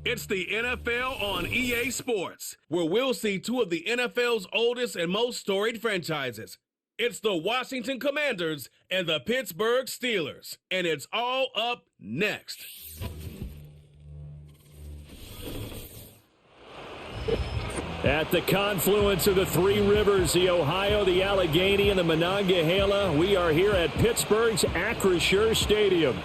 It's the NFL on EA Sports, where we'll see two of the NFL's oldest and most storied franchises. It's the Washington Commanders and the Pittsburgh Steelers, and it's all up next. At the confluence of the three rivers, the Ohio, the Allegheny, and the Monongahela, we are here at Pittsburgh's Acrisure Stadium.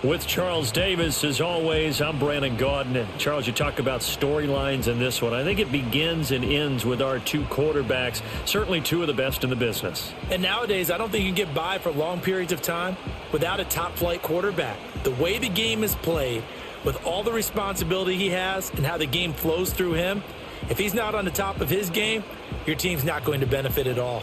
With Charles Davis, as always, I'm Brandon Gaudin. And Charles, you talk about storylines in this one. I think it begins and ends with our two quarterbacks, certainly two of the best in the business. And nowadays, I don't think you can get by for long periods of time without a top-flight quarterback. The way the game is played, with all the responsibility he has and how the game flows through him, if he's not on the top of his game, your team's not going to benefit at all.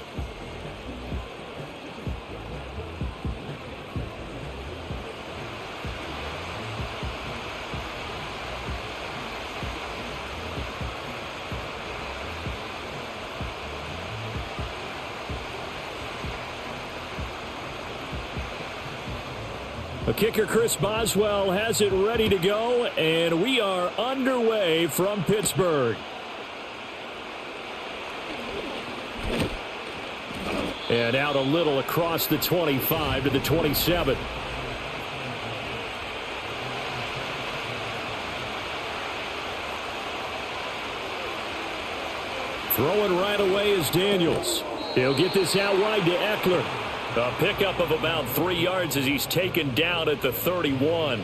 The kicker, Chris Boswell, has it ready to go, and we are underway from Pittsburgh. And out a little across the 25 to the 27. Throwing right away is Daniels. He'll get this out wide to Eckler. A pickup of about 3 yards as he's taken down at the 31.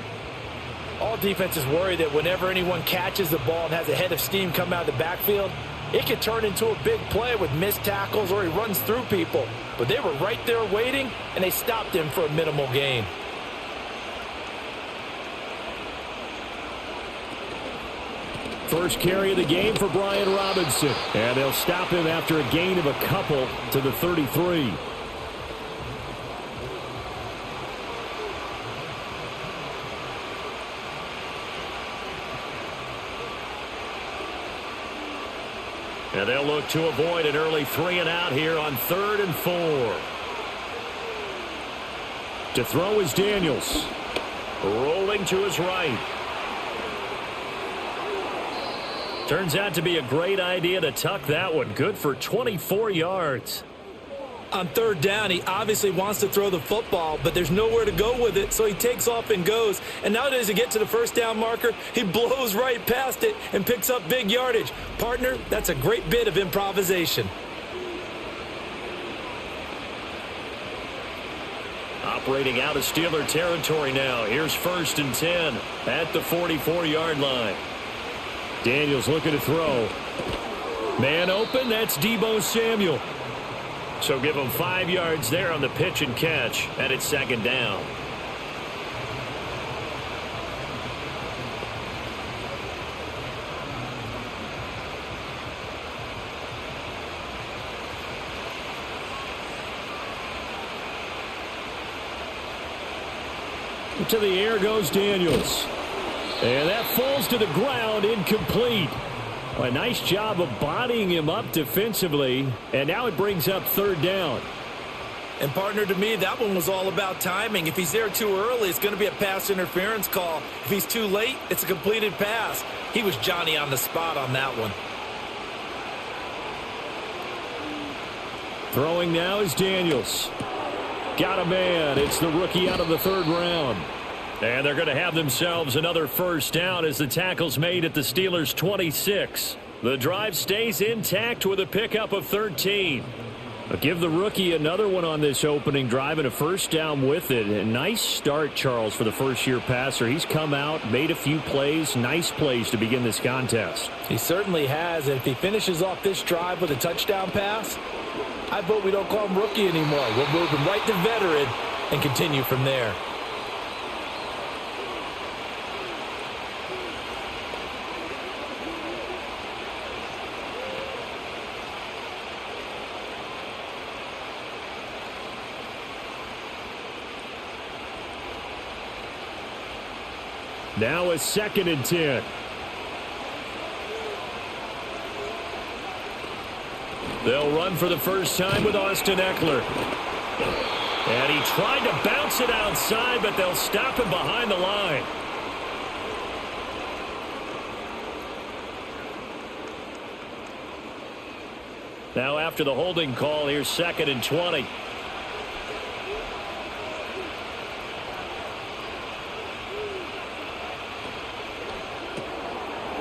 All defenses worry that whenever anyone catches the ball and has a head of steam come out of the backfield, it could turn into a big play with missed tackles or he runs through people. But they were right there waiting, and they stopped him for a minimal gain. First carry of the game for Brian Robinson. And they'll stop him after a gain of a couple to the 33. And they'll look to avoid an early 3-and-out here on 3rd and 4. To throw is Daniels. Rolling to his right. Turns out to be a great idea to tuck that one. Good for 24 yards. On 3rd down, he obviously wants to throw the football, but there's nowhere to go with it, so he takes off and goes. And nowadays, to get to the 1st down marker, he blows right past it and picks up big yardage. Partner, that's a great bit of improvisation. Operating out of Steeler territory now. Here's 1st and 10 at the 44-yard line. Daniels looking to throw. Man open, that's Deebo Samuel. So give him 5 yards there on the pitch and catch, and it's 2nd down. To the air goes Daniels. And that falls to the ground, incomplete. A nice job of bodying him up defensively, and now it brings up 3rd down. And partner, to me, that one was all about timing. If he's there too early, it's going to be a pass interference call. If he's too late, it's a completed pass. He was Johnny on the spot on that one. Throwing now is Daniels. Got a man. It's the rookie out of the 3rd round. And they're going to have themselves another 1st down as the tackle's made at the Steelers' 26. The drive stays intact with a pickup of 13. I'll give the rookie another one on this opening drive and a 1st down with it. A nice start, Charles, for the first-year passer. He's come out, made a few plays, nice plays to begin this contest. He certainly has, and if he finishes off this drive with a touchdown pass, I vote we don't call him rookie anymore. We'll move him right to veteran and continue from there. Now a 2nd and 10. They'll run for the first time with Austin Eckler. And he tried to bounce it outside, but they'll stop him behind the line. Now after the holding call, here's 2nd and 20.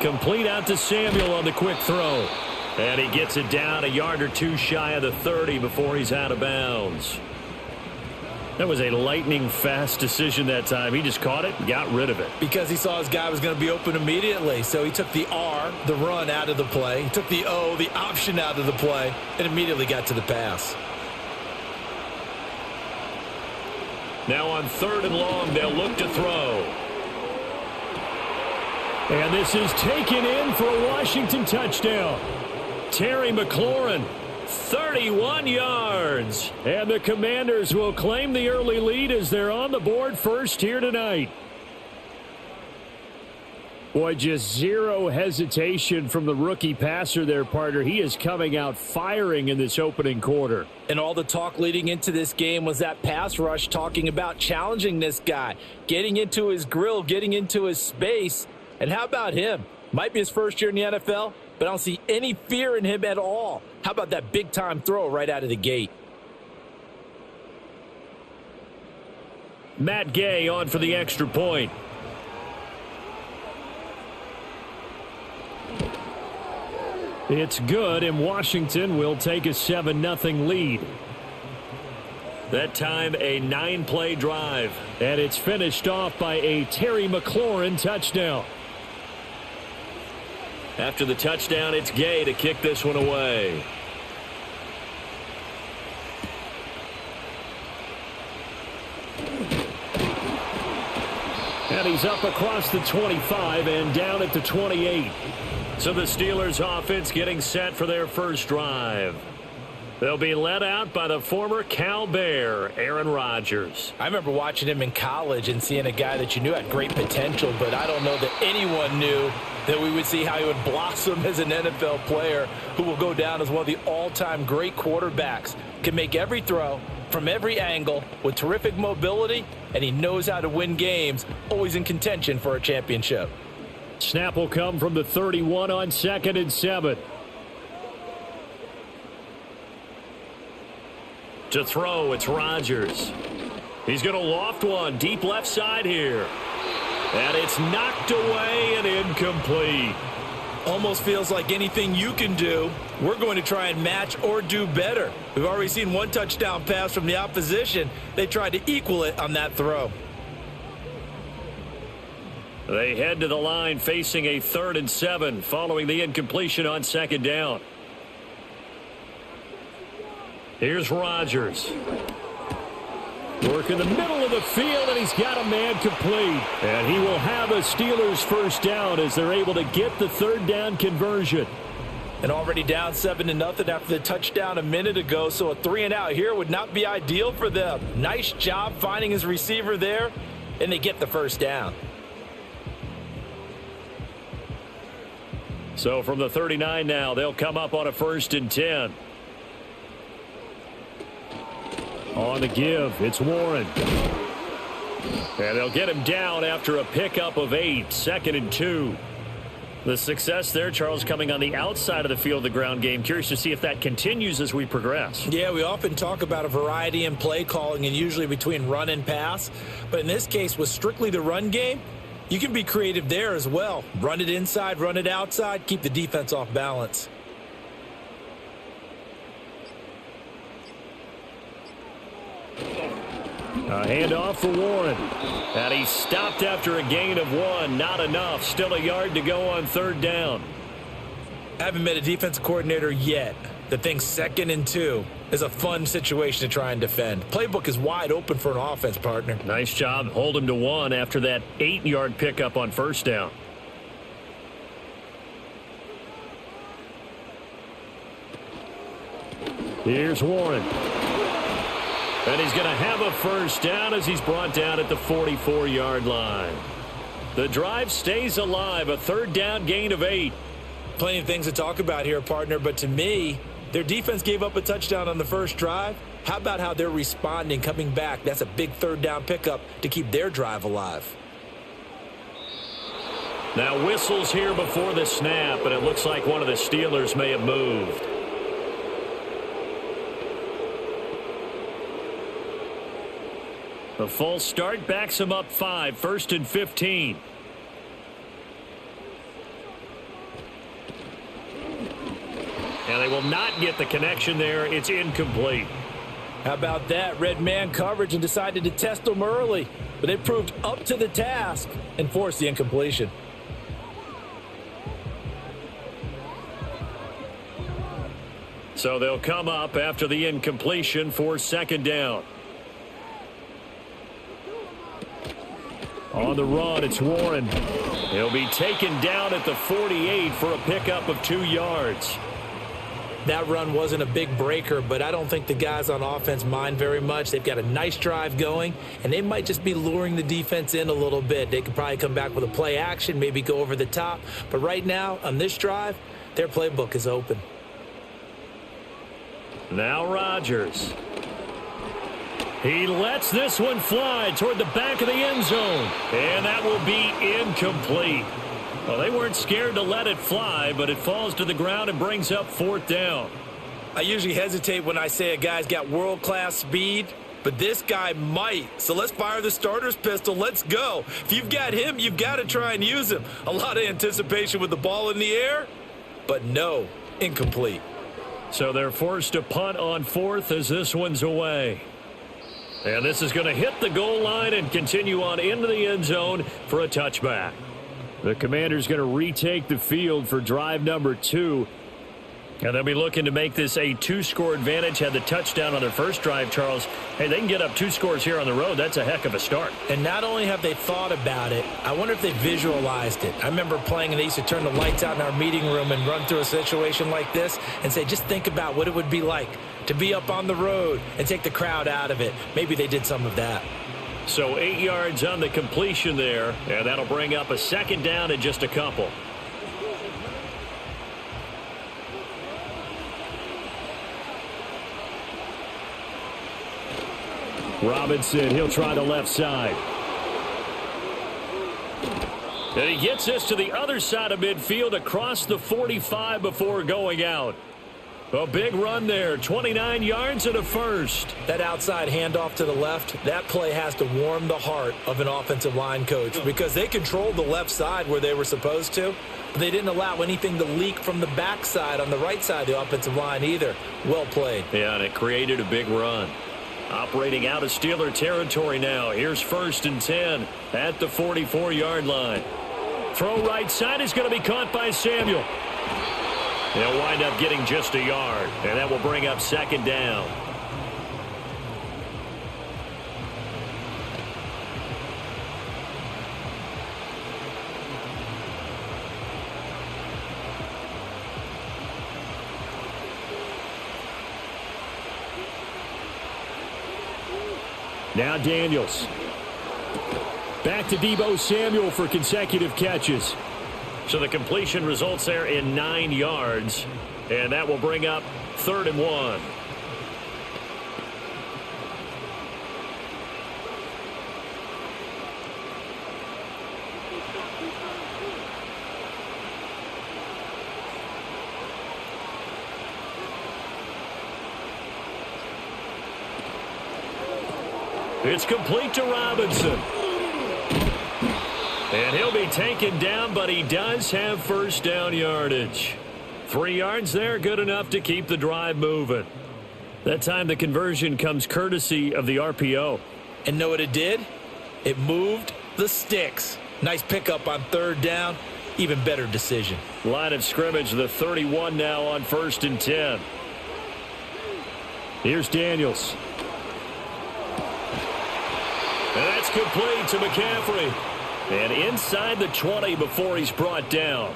Complete out to Samuel on the quick throw. And he gets it down a yard or two shy of the 30 before he's out of bounds. That was a lightning-fast decision that time. He just caught it and got rid of it. Because he saw his guy was going to be open immediately. So he took the R, the run, out of the play. He took the O, the option, out of the play, and immediately got to the pass. Now on 3rd and long, they'll look to throw. And this is taken in for a Washington touchdown. Terry McLaurin, 31 yards. And the Commanders will claim the early lead as they're on the board first here tonight. Boy, just zero hesitation from the rookie passer there, partner. He is coming out firing in this opening quarter. And all the talk leading into this game was that pass rush talking about challenging this guy, getting into his grill, getting into his space. And how about him? Might be his first year in the NFL, but I don't see any fear in him at all. How about that big-time throw right out of the gate? Matt Gay on for the extra point. It's good, and Washington will take a 7-0 lead. That time a 9-play drive. And it's finished off by a Terry McLaurin touchdown. After the touchdown, it's Gay to kick this one away. And he's up across the 25 and down at the 28. So the Steelers offense getting set for their first drive. They'll be led out by the former Cal Bear, Aaron Rodgers. I remember watching him in college and seeing a guy that you knew had great potential, but I don't know that anyone knew that we would see how he would blossom as an NFL player who will go down as one of the all-time great quarterbacks. Can make every throw from every angle with terrific mobility, and he knows how to win games, always in contention for a championship. Snap will come from the 31 on 2nd and 7. To throw, it's Rodgers. He's going to loft one deep left side here. And it's knocked away and incomplete. Almost feels like anything you can do, we're going to try and match or do better. We've already seen one touchdown pass from the opposition. They tried to equal it on that throw. They head to the line facing a 3rd and 7 following the incompletion on 2nd down. Here's Rodgers. Work in the middle of the field, and he's got a man complete. And he will have a Steelers first down as they're able to get the 3rd down conversion. And already down 7-0 after the touchdown a minute ago, so a 3-and-out here would not be ideal for them. Nice job finding his receiver there, and they get the first down. So from the 39 now, they'll come up on a 1st and 10. On the give, it's Warren. And they'll get him down after a pickup of 8, 2nd and 2. The success there, Charles, coming on the outside of the field of the ground game. Curious to see if that continues as we progress. Yeah, we often talk about a variety in play calling and usually between run and pass. But in this case, with strictly the run game, you can be creative there as well. Run it inside, run it outside, keep the defense off balance. A handoff for Warren. And he stopped after a gain of 1. Not enough. Still a yard to go on 3rd down. I haven't met a defensive coordinator yet that thinks 2nd and 2 is a fun situation to try and defend. Playbook is wide open for an offense, partner. Nice job. Hold him to 1 after that 8-yard pickup on 1st down. Here's Warren. And he's going to have a first down as he's brought down at the 44-yard line. The drive stays alive, a 3rd down gain of 8. Plenty of things to talk about here, partner, but to me, their defense gave up a touchdown on the first drive. How about how they're responding, coming back? That's a big 3rd down pickup to keep their drive alive. Now whistles here before the snap, and it looks like one of the Steelers may have moved. The false start backs him up 5, 1st and 15. And they will not get the connection there. It's incomplete. How about that? Red man coverage and decided to test them early. But they proved up to the task and forced the incompletion. So they'll come up after the incompletion for 2nd down. On the run, it's Warren. He'll be taken down at the 48 for a pickup of 2 yards. That run wasn't a big breaker, but I don't think the guys on offense mind very much. They've got a nice drive going, and they might just be luring the defense in a little bit. They could probably come back with a play action, maybe go over the top. But right now, on this drive, their playbook is open. Now Rodgers. He lets this one fly toward the back of the end zone. And that will be incomplete. Well, they weren't scared to let it fly, but it falls to the ground and brings up 4th down. I usually hesitate when I say a guy's got world-class speed, but this guy might. So let's fire the starter's pistol. Let's go. If you've got him, you've got to try and use him. A lot of anticipation with the ball in the air, but no, incomplete. So they're forced to punt on 4th as this one's away. And this is going to hit the goal line and continue on into the end zone for a touchback. The Commanders going to retake the field for drive number 2. And they'll be looking to make this a 2-score advantage. Had the touchdown on their first drive, Charles. Hey, they can get up 2 scores here on the road. That's a heck of a start. And not only have they thought about it, I wonder if they visualized it. I remember playing and they used to turn the lights out in our meeting room and run through a situation like this and say, just think about what it would be like to be up on the road and take the crowd out of it. Maybe they did some of that. So 8 yards on the completion there, and that'll bring up a 2nd down in just a couple. Robinson, he'll try the left side. And he gets this to the other side of midfield across the 45 before going out. A big run there, 29 yards and a first. That outside handoff to the left, that play has to warm the heart of an offensive line coach because they controlled the left side where they were supposed to, but they didn't allow anything to leak from the backside on the right side of the offensive line either. Well played. Yeah, and it created a big run. Operating out of Steeler territory now. Here's 1st and 10 at the 44-yard line. Throw right side is going to be caught by Samuel. They'll wind up getting just a yard, and that will bring up 2nd down. Now Daniels. Back to Deebo Samuel for consecutive catches. So the completion results there in 9 yards, and that will bring up 3rd and 1. It's complete to Robinson. And he'll be taken down, but he does have 1st down yardage. 3 yards there, good enough to keep the drive moving. That time the conversion comes courtesy of the RPO. And know what it did? It moved the sticks. Nice pickup on 3rd down. Even better decision. Line of scrimmage, the 31 now on 1st and 10. Here's Daniels. And that's complete to McCaffrey. And inside the 20 before he's brought down.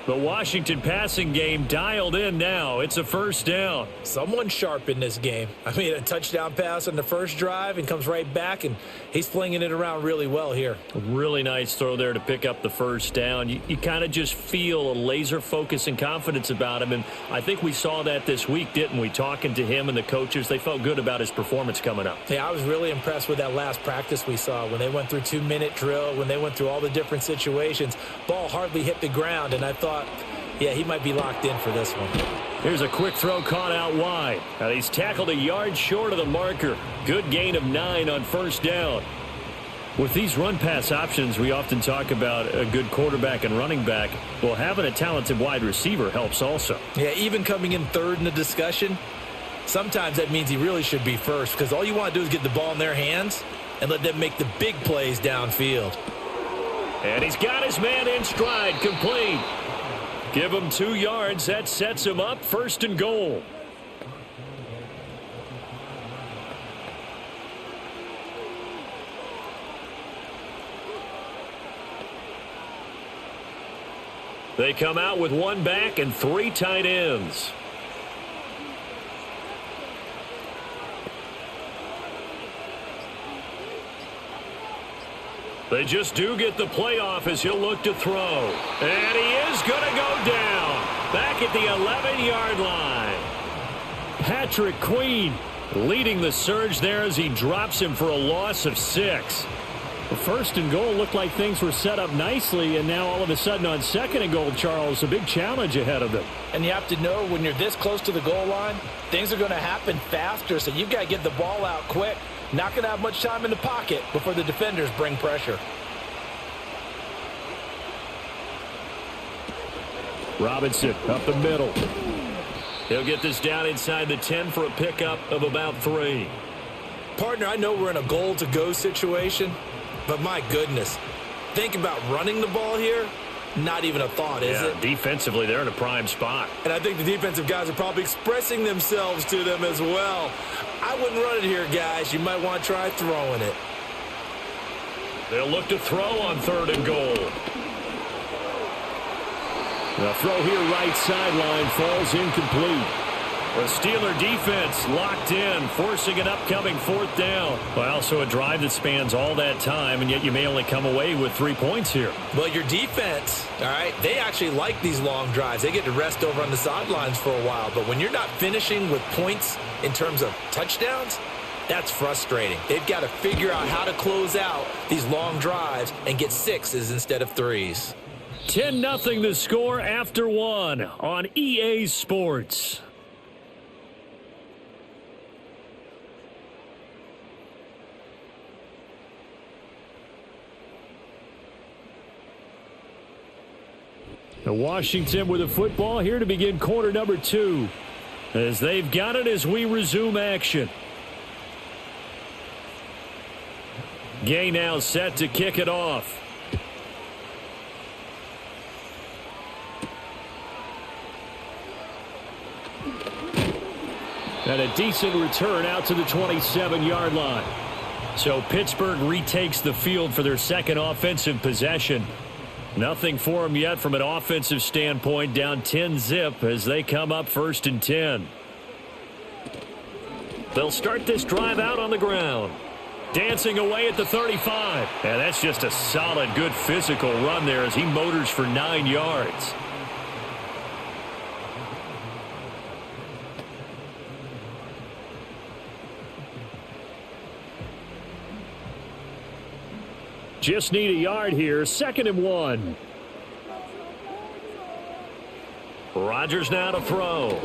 The Washington passing game dialed in now. It's a 1st down. Someone sharp in this game. I mean, a touchdown pass on the first drive and comes right back, and he's flinging it around really well here. A really nice throw there to pick up the 1st down. You kind of just feel a laser focus and confidence about him, and I think we saw that this week, didn't we? Talking to him and the coaches, they felt good about his performance coming up. Yeah, I was really impressed with that last practice we saw when they went through 2-minute drill, when they went through all the different situations. Ball hardly hit the ground, and I thought, Yeah, he might be locked in for this one. Here's a quick throw caught out wide. And he's tackled a yard short of the marker. Good gain of 9 on first down. With these run-pass options, we often talk about a good quarterback and running back. Well, having a talented wide receiver helps also. Yeah, even coming in third in the discussion, sometimes that means he really should be first because all you want to do is get the ball in their hands and let them make the big plays downfield. And he's got his man in stride, complete. Give him 2 yards. That sets him up 1st and goal. They come out with 1 back and 3 tight ends. They just do get the playoff as he'll look to throw. And he is going to go down. Back at the 11-yard line. Patrick Queen leading the surge there as he drops him for a loss of 6. The 1st and goal looked like things were set up nicely, and now all of a sudden on 2nd and goal, Charles, a big challenge ahead of them. And you have to know when you're this close to the goal line, things are going to happen faster, so you've got to get the ball out quick. Not going to have much time in the pocket before the defenders bring pressure. Robinson up the middle. He'll get this down inside the 10 for a pickup of about 3. Partner, I know we're in a goal-to-go situation, but my goodness, think about running the ball here. Not even a thought, is it? Defensively, they're in a prime spot. And I think the defensive guys are probably expressing themselves to them as well. I wouldn't run it here, guys. You might want to try throwing it. They'll look to throw on 3rd and goal. The throw here right sideline falls incomplete. The Steeler defense locked in, forcing an upcoming 4th down. Well, so a drive that spans all that time, and yet you may only come away with 3 points here. Well, your defense, all right, they actually like these long drives. They get to rest over on the sidelines for a while. But when you're not finishing with points in terms of touchdowns, that's frustrating. They've got to figure out how to close out these long drives and get 6s instead of 3s. 10-0 the score after 1 on EA Sports. Washington with the football here to begin quarter number 2. As they've got it as we resume action. Gay now set to kick it off. And a decent return out to the 27-yard line. So Pittsburgh retakes the field for their 2nd offensive possession. Nothing for them yet from an offensive standpoint, down 10-zip as they come up 1st and 10. They'll start this drive out on the ground. Dancing away at the 35. And that's just a solid, good physical run there as he motors for 9 yards. Just need a yard here. 2nd and 1. Rodgers now to throw.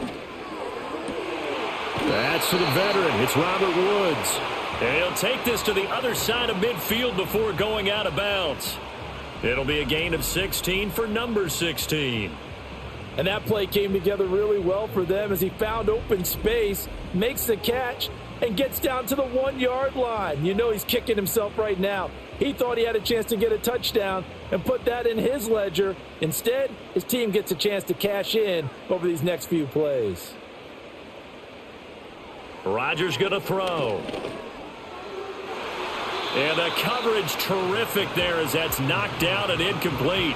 That's to the veteran. It's Robert Woods. And he'll take this to the other side of midfield before going out of bounds. It'll be a gain of 16 for number 16. And that play came together really well for them as he found open space, makes the catch, and gets down to the 1-yard line. You know he's kicking himself right now. He thought he had a chance to get a touchdown and put that in his ledger. Instead, his team gets a chance to cash in over these next few plays. Rodgers going to throw. And the coverage terrific there as that's knocked down and incomplete.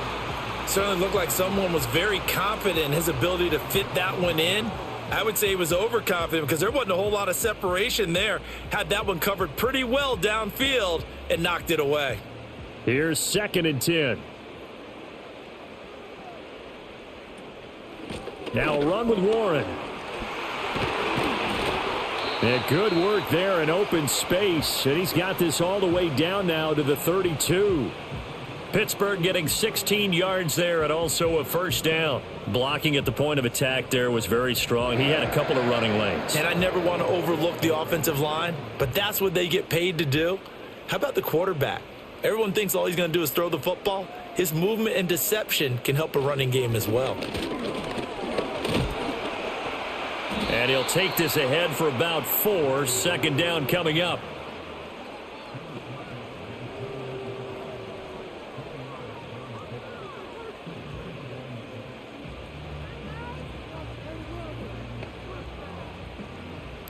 Certainly looked like someone was very confident in his ability to fit that one in. I would say he was overconfident because there wasn't a whole lot of separation there. Had that one covered pretty well downfield and knocked it away. Here's 2nd and 10. Now a run with Warren. And good work there in open space. And he's got this all the way down now to the 32. Pittsburgh getting 16 yards there and also a first down. Blocking at the point of attack there was very strong. He had a couple of running lanes. And I never want to overlook the offensive line, but that's what they get paid to do. How about the quarterback? Everyone thinks all he's going to do is throw the football. His movement and deception can help a running game as well. And he'll take this ahead for about 4. Second down coming up.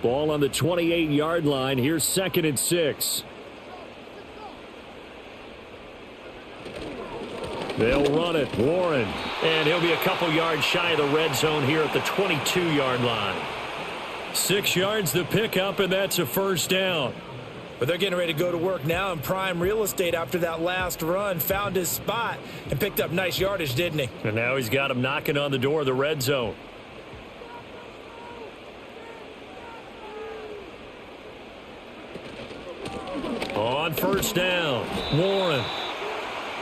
Ball on the 28-yard line. Here's 2nd and 6. They'll run it. Warren. And he'll be a couple yards shy of the red zone here at the 22-yard line. 6 yards the pickup, and that's a first down. But they're getting ready to go to work now in prime real estate after that last run. Found his spot and picked up nice yardage, didn't he? And now he's got him knocking on the door of the red zone. On first down, Warren.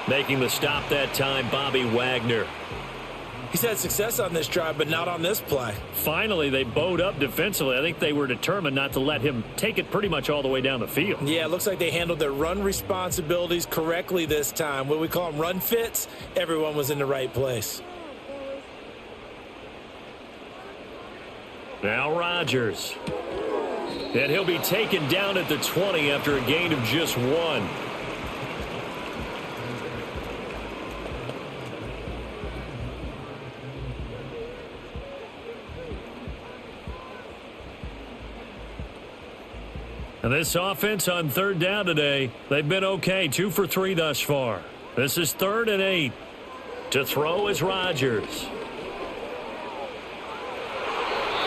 Making the stop that time, Bobby Wagner. He's had success on this drive, but not on this play. Finally, they bowed up defensively. I think they were determined not to let him take it pretty much all the way down the field. Yeah, it looks like they handled their run responsibilities correctly this time. What we call them run fits, everyone was in the right place. Now Rodgers. And he'll be taken down at the 20 after a gain of just 1. And this offense on 3rd down today, they've been okay. 2 for 3 thus far. This is 3rd and 8. To throw is Rodgers.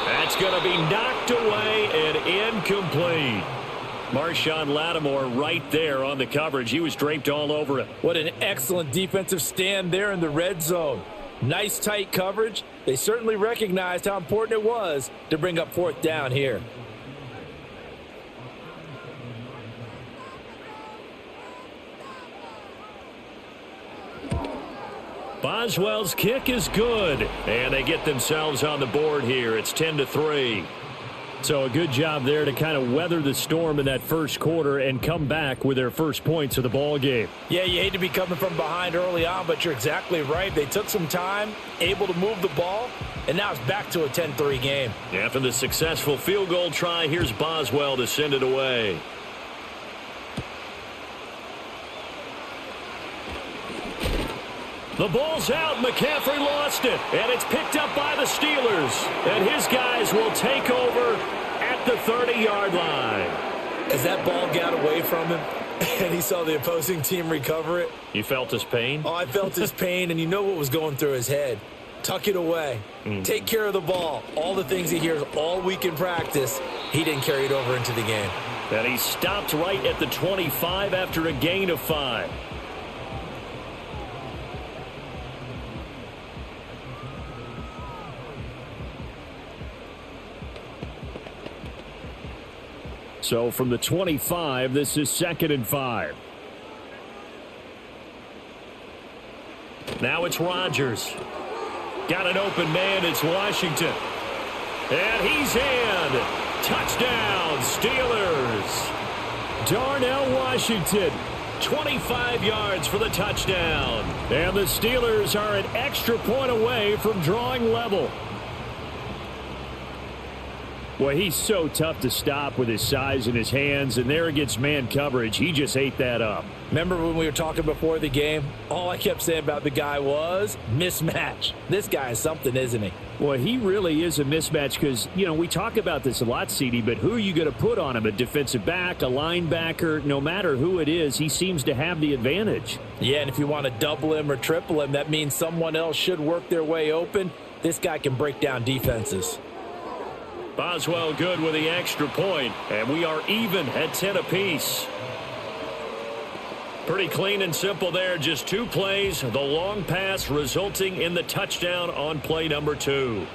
That's going to be knocked away and incomplete. Marshawn Lattimore right there on the coverage. He was draped all over it. What an excellent defensive stand there in the red zone. Nice tight coverage. They certainly recognized how important it was to bring up 4th down here. Boswell's kick is good, and they get themselves on the board here. It's 10-3. So a good job there to kind of weather the storm in that first quarter and come back with their first points of the ball game. Yeah, you hate to be coming from behind early on, but you're exactly right. They took some time, able to move the ball, and now it's back to a 10-3 game. After the successful field goal try, here's Boswell to send it away. The ball's out. McCaffrey lost it. And it's picked up by the Steelers. And his guys will take over at the 30-yard line. As that ball got away from him and he saw the opposing team recover it. You felt his pain? Oh, I felt his pain, and you know what was going through his head. Tuck it away. Take care of the ball. All the things he hears all week in practice, he didn't carry it over into the game. And he stopped right at the 25 after a gain of 5. So from the 25, this is 2nd and 5. Now it's Rodgers. Got an open man. It's Washington. And he's in. Touchdown, Steelers. Darnell Washington, 25 yards for the touchdown. And the Steelers are an extra point away from drawing level. Well, he's so tough to stop with his size and his hands, and there against man coverage, he just ate that up. Remember when we were talking before the game? All I kept saying about the guy was mismatch. This guy is something, isn't he? Well, he really is a mismatch because, you know, we talk about this a lot, CD, but who are you going to put on him? A defensive back, a linebacker, no matter who it is, he seems to have the advantage. Yeah, and if you want to double him or triple him, that means someone else should work their way open. This guy can break down defenses. Boswell good with the extra point, and we are even at 10 apiece. Pretty clean and simple there. Just 2 plays. The long pass resulting in the touchdown on play number 2.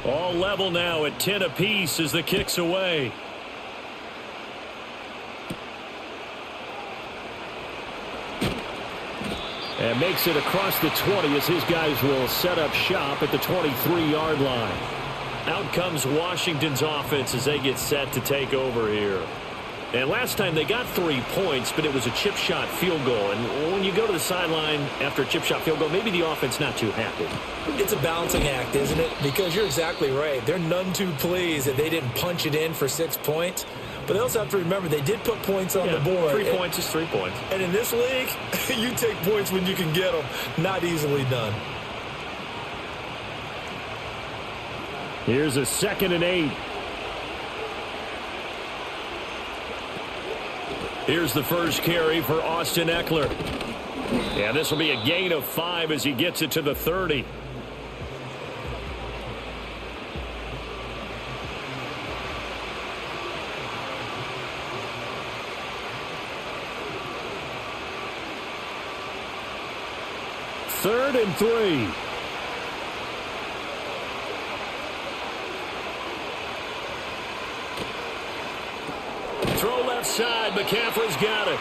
All level now at 10 apiece as the kick's away. And makes it across the 20 as his guys will set up shop at the 23-yard line. Out comes Washington's offense as they get set to take over here. And last time they got 3 points, but it was a chip shot field goal. And when you go to the sideline after a chip shot field goal, maybe the offense not too happy. It's a balancing act, isn't it? Because you're exactly right. They're none too pleased that they didn't punch it in for 6 points. But they also have to remember they did put points on the board. 3 points is 3 points. And in this league, you take points when you can get them. Not easily done. Here's a 2nd and 8. Here's the first carry for Austin Eckler. Yeah, this will be a gain of 5 as he gets it to the 30. Third and 3. Throw left side. McCaffrey's got it.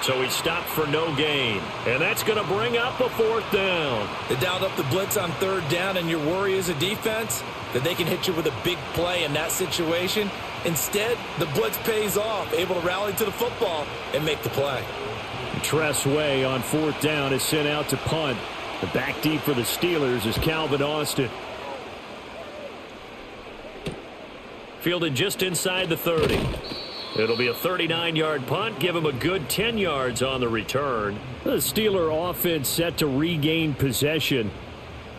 So he stopped for no gain. And that's going to bring up a 4th down. They dialed up the blitz on 3rd down, and your worry as a defense that they can hit you with a big play in that situation. Instead, the blitz pays off, able to rally to the football and make the play. Tress Way on 4th down is sent out to punt. The back deep for the Steelers is Calvin Austin. Fielded just inside the 30. It'll be a 39-yard punt. Give him a good 10 yards on the return. The Steeler offense set to regain possession.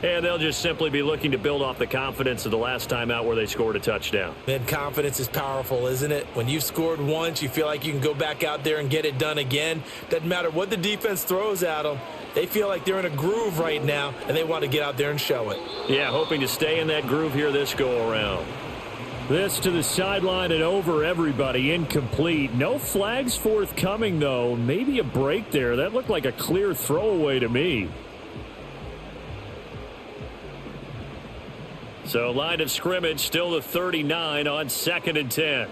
And they'll just simply be looking to build off the confidence of the last time out where they scored a touchdown. Man, confidence is powerful, isn't it? When you've scored once, you feel like you can go back out there and get it done again. Doesn't matter what the defense throws at them. They feel like they're in a groove right now, and they want to get out there and show it. Yeah, hoping to stay in that groove here this go-around. This to the sideline and over everybody. Incomplete. No flags forthcoming, though. Maybe a break there. That looked like a clear throwaway to me. So line of scrimmage still the 39 on 2nd and 10.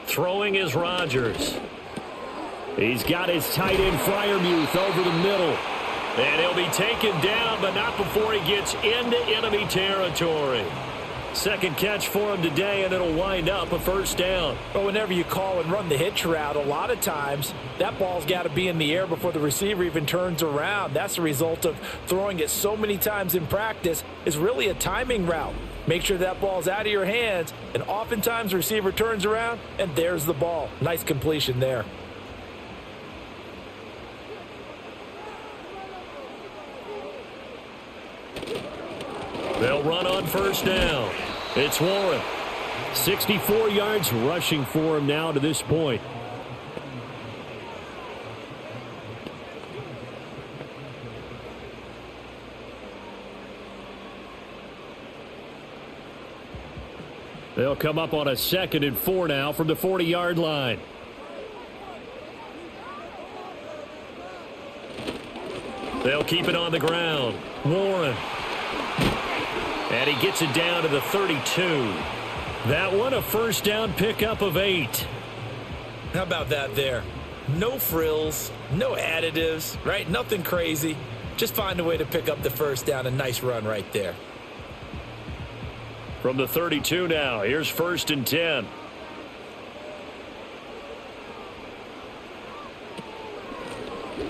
Throwing is Rodgers. He's got his tight end Freiermuth over the middle. And he'll be taken down, but not before he gets into enemy territory. Second catch for him today, and it'll wind up a 1st down. But whenever you call and run the hitch route, a lot of times that ball's got to be in the air before the receiver even turns around. That's the result of throwing it so many times in practice. Is really a timing route. Make sure that ball's out of your hands, and oftentimes the receiver turns around, and there's the ball. Nice completion there. They'll run on 1st down. It's Warren. 64 yards rushing for him now to this point. They'll come up on a 2nd and 4 now from the 40-yard line. They'll keep it on the ground. Warren. And he gets it down to the 32. That one a 1st down pickup of 8. How about that there? No frills, no additives, right? Nothing crazy. Just find a way to pick up the 1st down. A nice run right there. From the 32 now, here's 1st and 10.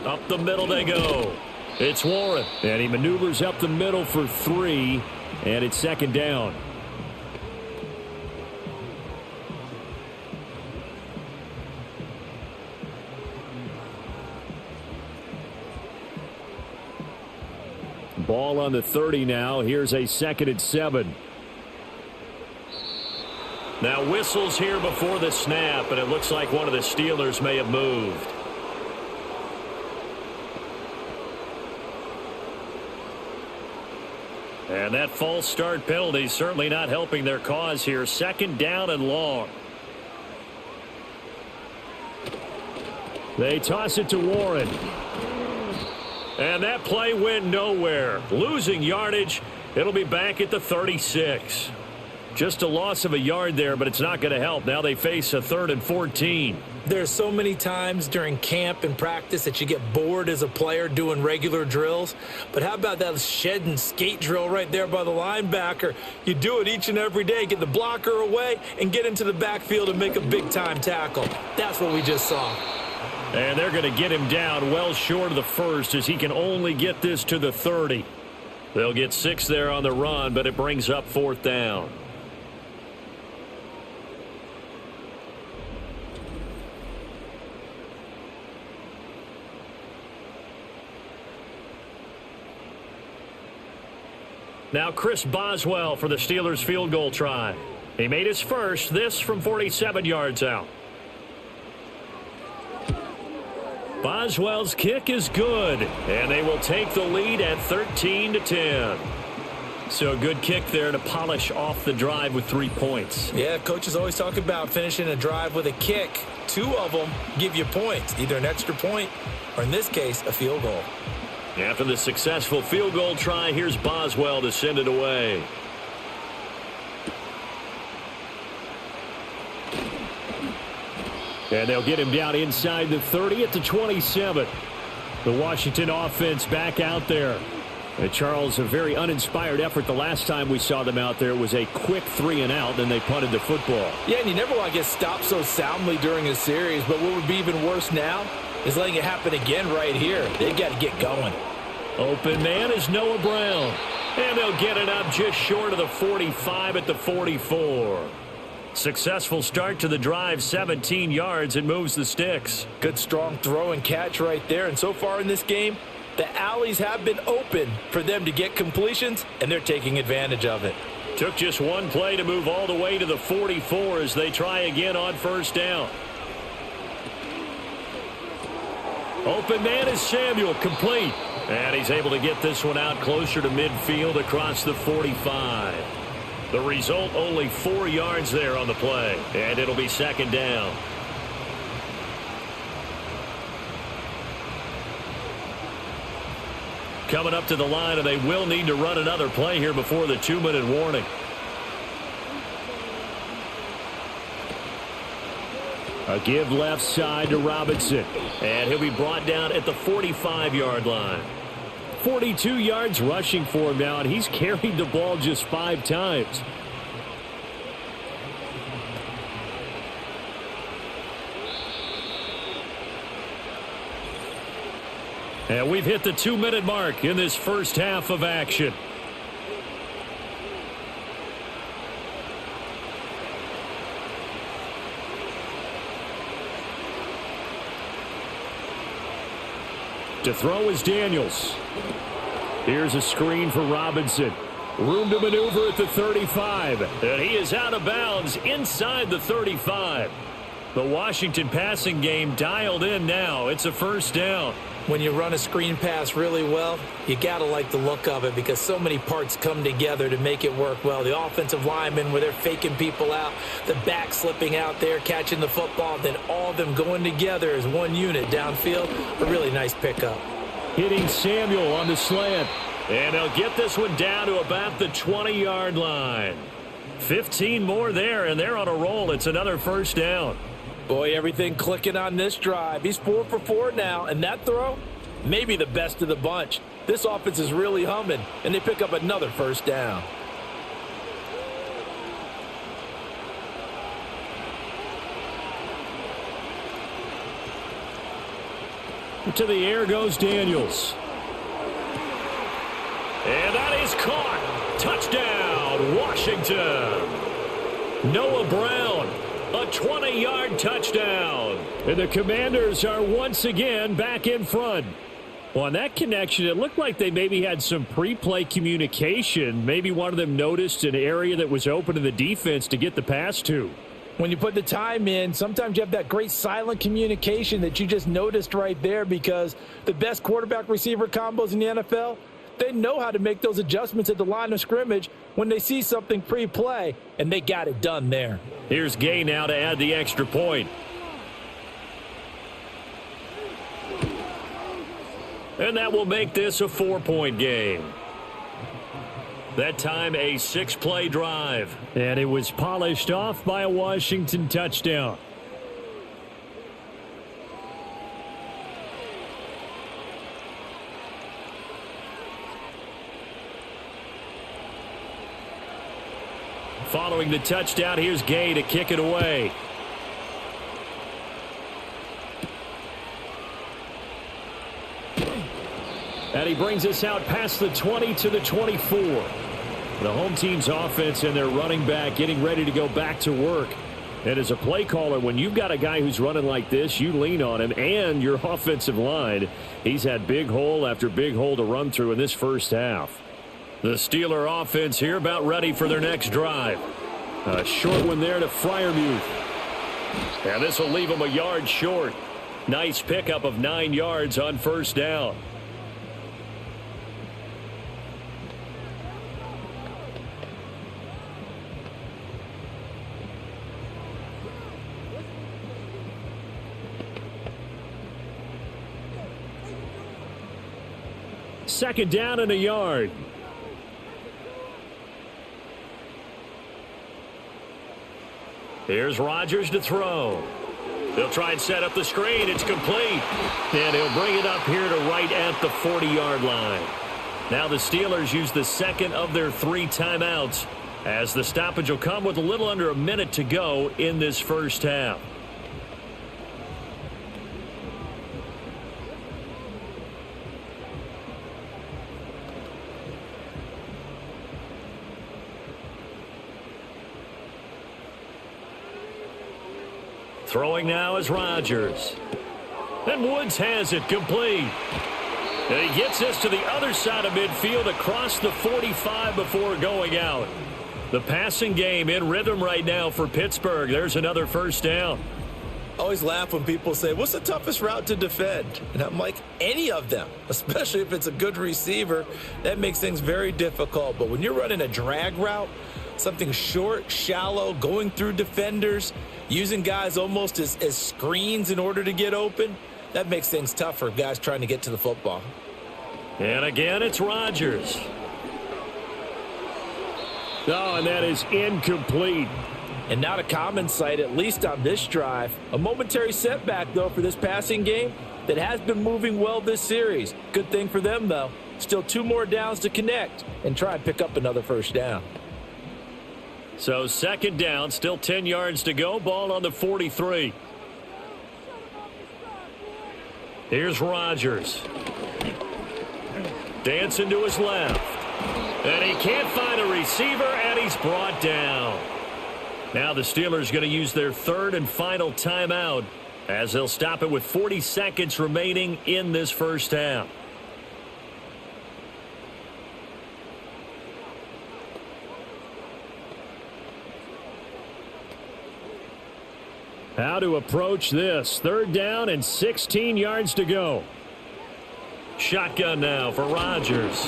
Up the middle they go. It's Warren. And he maneuvers up the middle for 3. And it's 2nd down. Ball on the 30 now. Here's a 2nd and 7. Now whistles here before the snap, and it looks like one of the Steelers may have moved. And that false start penalty certainly not helping their cause here. 2nd down and long. They toss it to Warren. And that play went nowhere. Losing yardage It'll be back at the 36. Just a loss of a yard there, but it's not going to help. Now they face a 3rd and 14. There's so many times during camp and practice that you get bored as a player doing regular drills. But how about that shed and skate drill right there by the linebacker? You do it each and every day. Get the blocker away and get into the backfield and make a big-time tackle. That's what we just saw. And they're going to get him down well short of the first as he can only get this to the 30. They'll get 6 there on the run, but it brings up 4th down. Now Chris Boswell for the Steelers field goal try. He made his first, this from 47 yards out. Boswell's kick is good, and they will take the lead at 13-10. So a good kick there to polish off the drive with 3 points. Yeah, coaches always talk about finishing a drive with a kick. 2 of them give you points, either an extra point or, in this case, a field goal. After the successful field goal try, here's Boswell to send it away. And they'll get him down inside the 30 at the 27. The Washington offense back out there. And Charles, a very uninspired effort the last time we saw them out there. It was a quick 3 and out, then they punted the football. Yeah, and you never want to get stopped so soundly during a series, but what would be even worse now is letting it happen again right here. They got to get going. Open man is Noah Brown. And they'll get it up just short of the 45 at the 44. Successful start to the drive, 17 yards, and moves the sticks. Good strong throw and catch right there. And so far in this game, the alleys have been open for them to get completions, and they're taking advantage of it. Took just one play to move all the way to the 44 as they try again on 1st down. Open man is Samuel, complete. And he's able to get this one out closer to midfield across the 45. The result, only 4 yards there on the play. And it'll be 2nd down. Coming up to the line, and they will need to run another play here before the 2-minute warning. A give left side to Robinson. And he'll be brought down at the 45-yard line. 42 yards rushing for him now, and he's carried the ball just 5 times. And we've hit the 2-minute mark in this first half of action. To throw is Daniels. Here's a screen for Robinson. Room to maneuver at the 35. And he is out of bounds inside the 35. The Washington passing game dialed in now. It's a 1st down. When you run a screen pass really well, you got to like the look of it because so many parts come together to make it work well. The offensive linemen, where they're faking people out, the back slipping out there, catching the football, then all of them going together as one unit downfield. A really nice pickup. Hitting Samuel on the slant. And they'll get this one down to about the 20-yard line. 15 more there, and they're on a roll. It's another 1st down. Boy, everything clicking on this drive. He's 4 for 4 now, and that throw, maybe the best of the bunch. This offense is really humming, and they pick up another 1st down. To the air goes Daniels. And that is caught. Touchdown, Washington. Noah Brown. A 20-yard touchdown. And the Commanders are once again back in front. Well, on that connection, it looked like they maybe had some pre-play communication. Maybe one of them noticed an area that was open to the defense to get the pass to. When you put the time in, sometimes you have that great silent communication that you just noticed right there because the best quarterback-receiver combos in the NFL, they know how to make those adjustments at the line of scrimmage when they see something pre-play, and they got it done there. Here's Gay now to add the extra point. And that will make this a 4-point game. That time a 6-play drive. And it was polished off by a Washington touchdown. Following the touchdown, here's Gay to kick it away. And he brings us out past the 20 to the 24. The home team's offense and their running back getting ready to go back to work. And as a play caller, when you've got a guy who's running like this, you lean on him and your offensive line. He's had big hole after big hole to run through in this first half. The Steeler offense here about ready for their next drive. A short one there to Freiermuth. And this will leave him a yard short. Nice pickup of 9 yards on first down. Second down and a yard. Here's Rodgers to throw. They'll try and set up the screen. It's complete. And he'll bring it up here to right at the 40-yard line. Now the Steelers use the second of their 3 timeouts as the stoppage will come with a little under a minute to go in this first half. Throwing now is Rodgers. And Woods has it complete. And he gets this to the other side of midfield across the 45 before going out. The passing game in rhythm right now for Pittsburgh. There's another first down. I always laugh when people say, what's the toughest route to defend? And I'm like, any of them, especially if it's a good receiver. That makes things very difficult. But when you're running a drag route, something short, shallow, going through defenders, using guys almost as screens in order to get open, that makes things tough for guys trying to get to the football. And again, it's Rodgers. Oh, and that is incomplete. And not a common sight, at least on this drive. A momentary setback, though, for this passing game that has been moving well this series. Good thing for them, though. Still 2 more downs to connect and try and pick up another first down. So second down, still 10 yards to go. Ball on the 43. Here's Rodgers. Dancing to his left. And he can't find a receiver, and he's brought down. Now the Steelers going to use their 3rd and final timeout as they'll stop it with 40 seconds remaining in this first half. How to approach this. 3rd down and 16 yards to go. Shotgun now for Rodgers.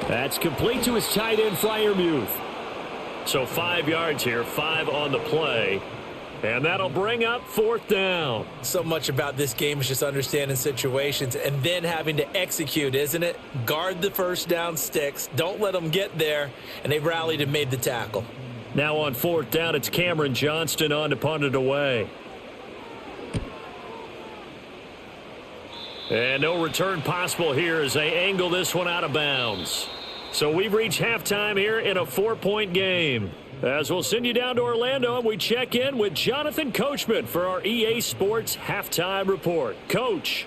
That's complete to his tight end, Freiermuth. So 5 yards here, 5 on the play. And that'll bring up 4th down. So much about this game is just understanding situations and then having to execute, isn't it? Guard the first down sticks. Don't let them get there. And they rallied and made the tackle. Now on 4th down, it's Cameron Johnston on to punt it away. And no return possible here as they angle this one out of bounds. So we've reached halftime here in a 4-point game. As we'll send you down to Orlando and we check in with Jonathan Coachman for our EA Sports Halftime Report. Coach.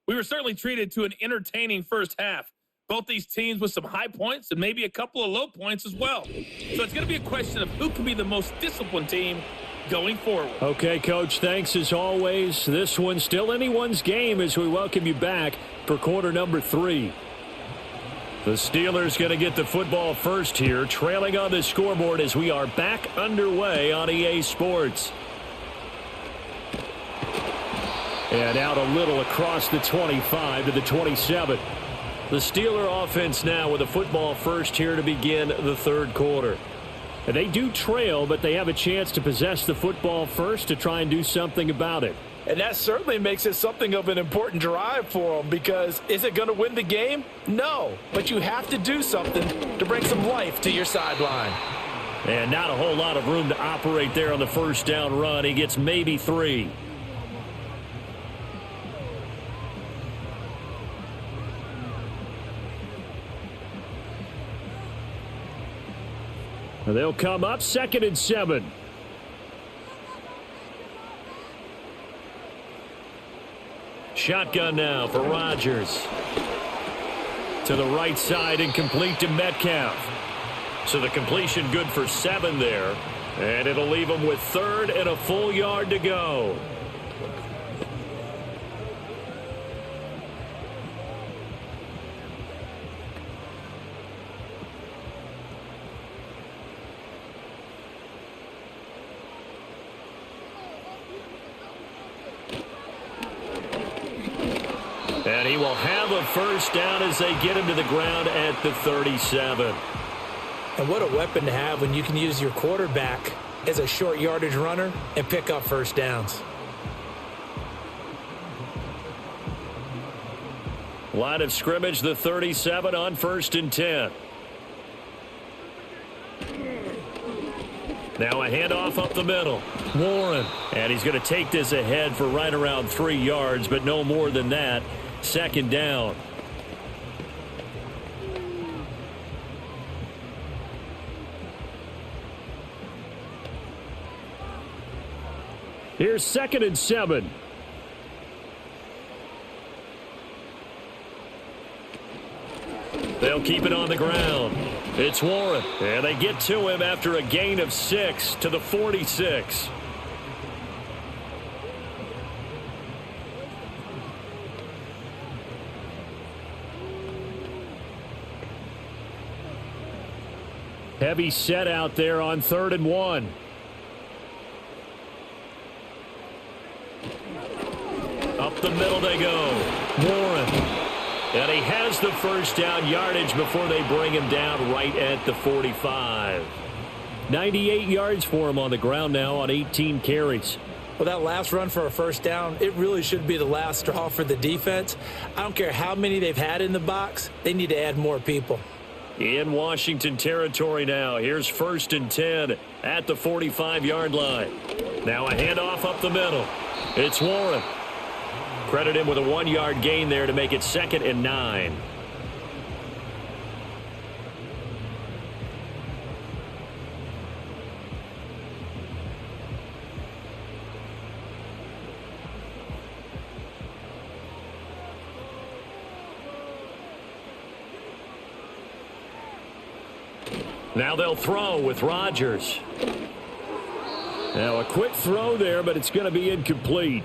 We were certainly treated to an entertaining first half. Both these teams with some high points and maybe a couple of low points as well. So it's going to be a question of who can be the most disciplined team going forward. Okay, Coach, thanks as always. This one's still anyone's game as we welcome you back for quarter number 3. The Steelers going to get the football first here, trailing on the scoreboard as we are back underway on EA Sports. And out a little across the 25 to the 27. The Steeler offense now with a football first here to begin the 3rd quarter. They do trail, but they have a chance to possess the football first to try and do something about it. And that certainly makes it something of an important drive for them, because is it going to win the game? No, but you have to do something to bring some life to your sideline. And not a whole lot of room to operate there on the first down run. He gets maybe 3. They'll come up 2nd and 7. Shotgun now for Rodgers. To the right side and complete to Metcalf. So the completion good for 7 there. And it'll leave him with 3rd and a full yard to go. And he will have a first down as they get him to the ground at the 37. And what a weapon to have when you can use your quarterback as a short yardage runner and pick up first downs. Line of scrimmage, the 37 on 1st and 10. Now a handoff up the middle. Warren. And he's going to take this ahead for right around 3 yards, but no more than that. 2nd down. Here's 2nd and 7. They'll keep it on the ground. It's Warren. And they get to him after a gain of 6 to the 46. Heavy set out there on 3rd and 1. Up the middle they go. Warren. And he has the first down yardage before they bring him down right at the 45. 98 yards for him on the ground now on 18 carries. Well, that last run for a first down, it really should be the last straw for the defense. I don't care how many they've had in the box. They need to add more people. In Washington territory now. Here's 1st and 10 at the 45-yard line. Now a handoff up the middle. It's Warren. Credit him with a 1-yard gain there to make it 2nd and 9. Now they'll throw with Rodgers. Now a quick throw there, but it's going to be incomplete.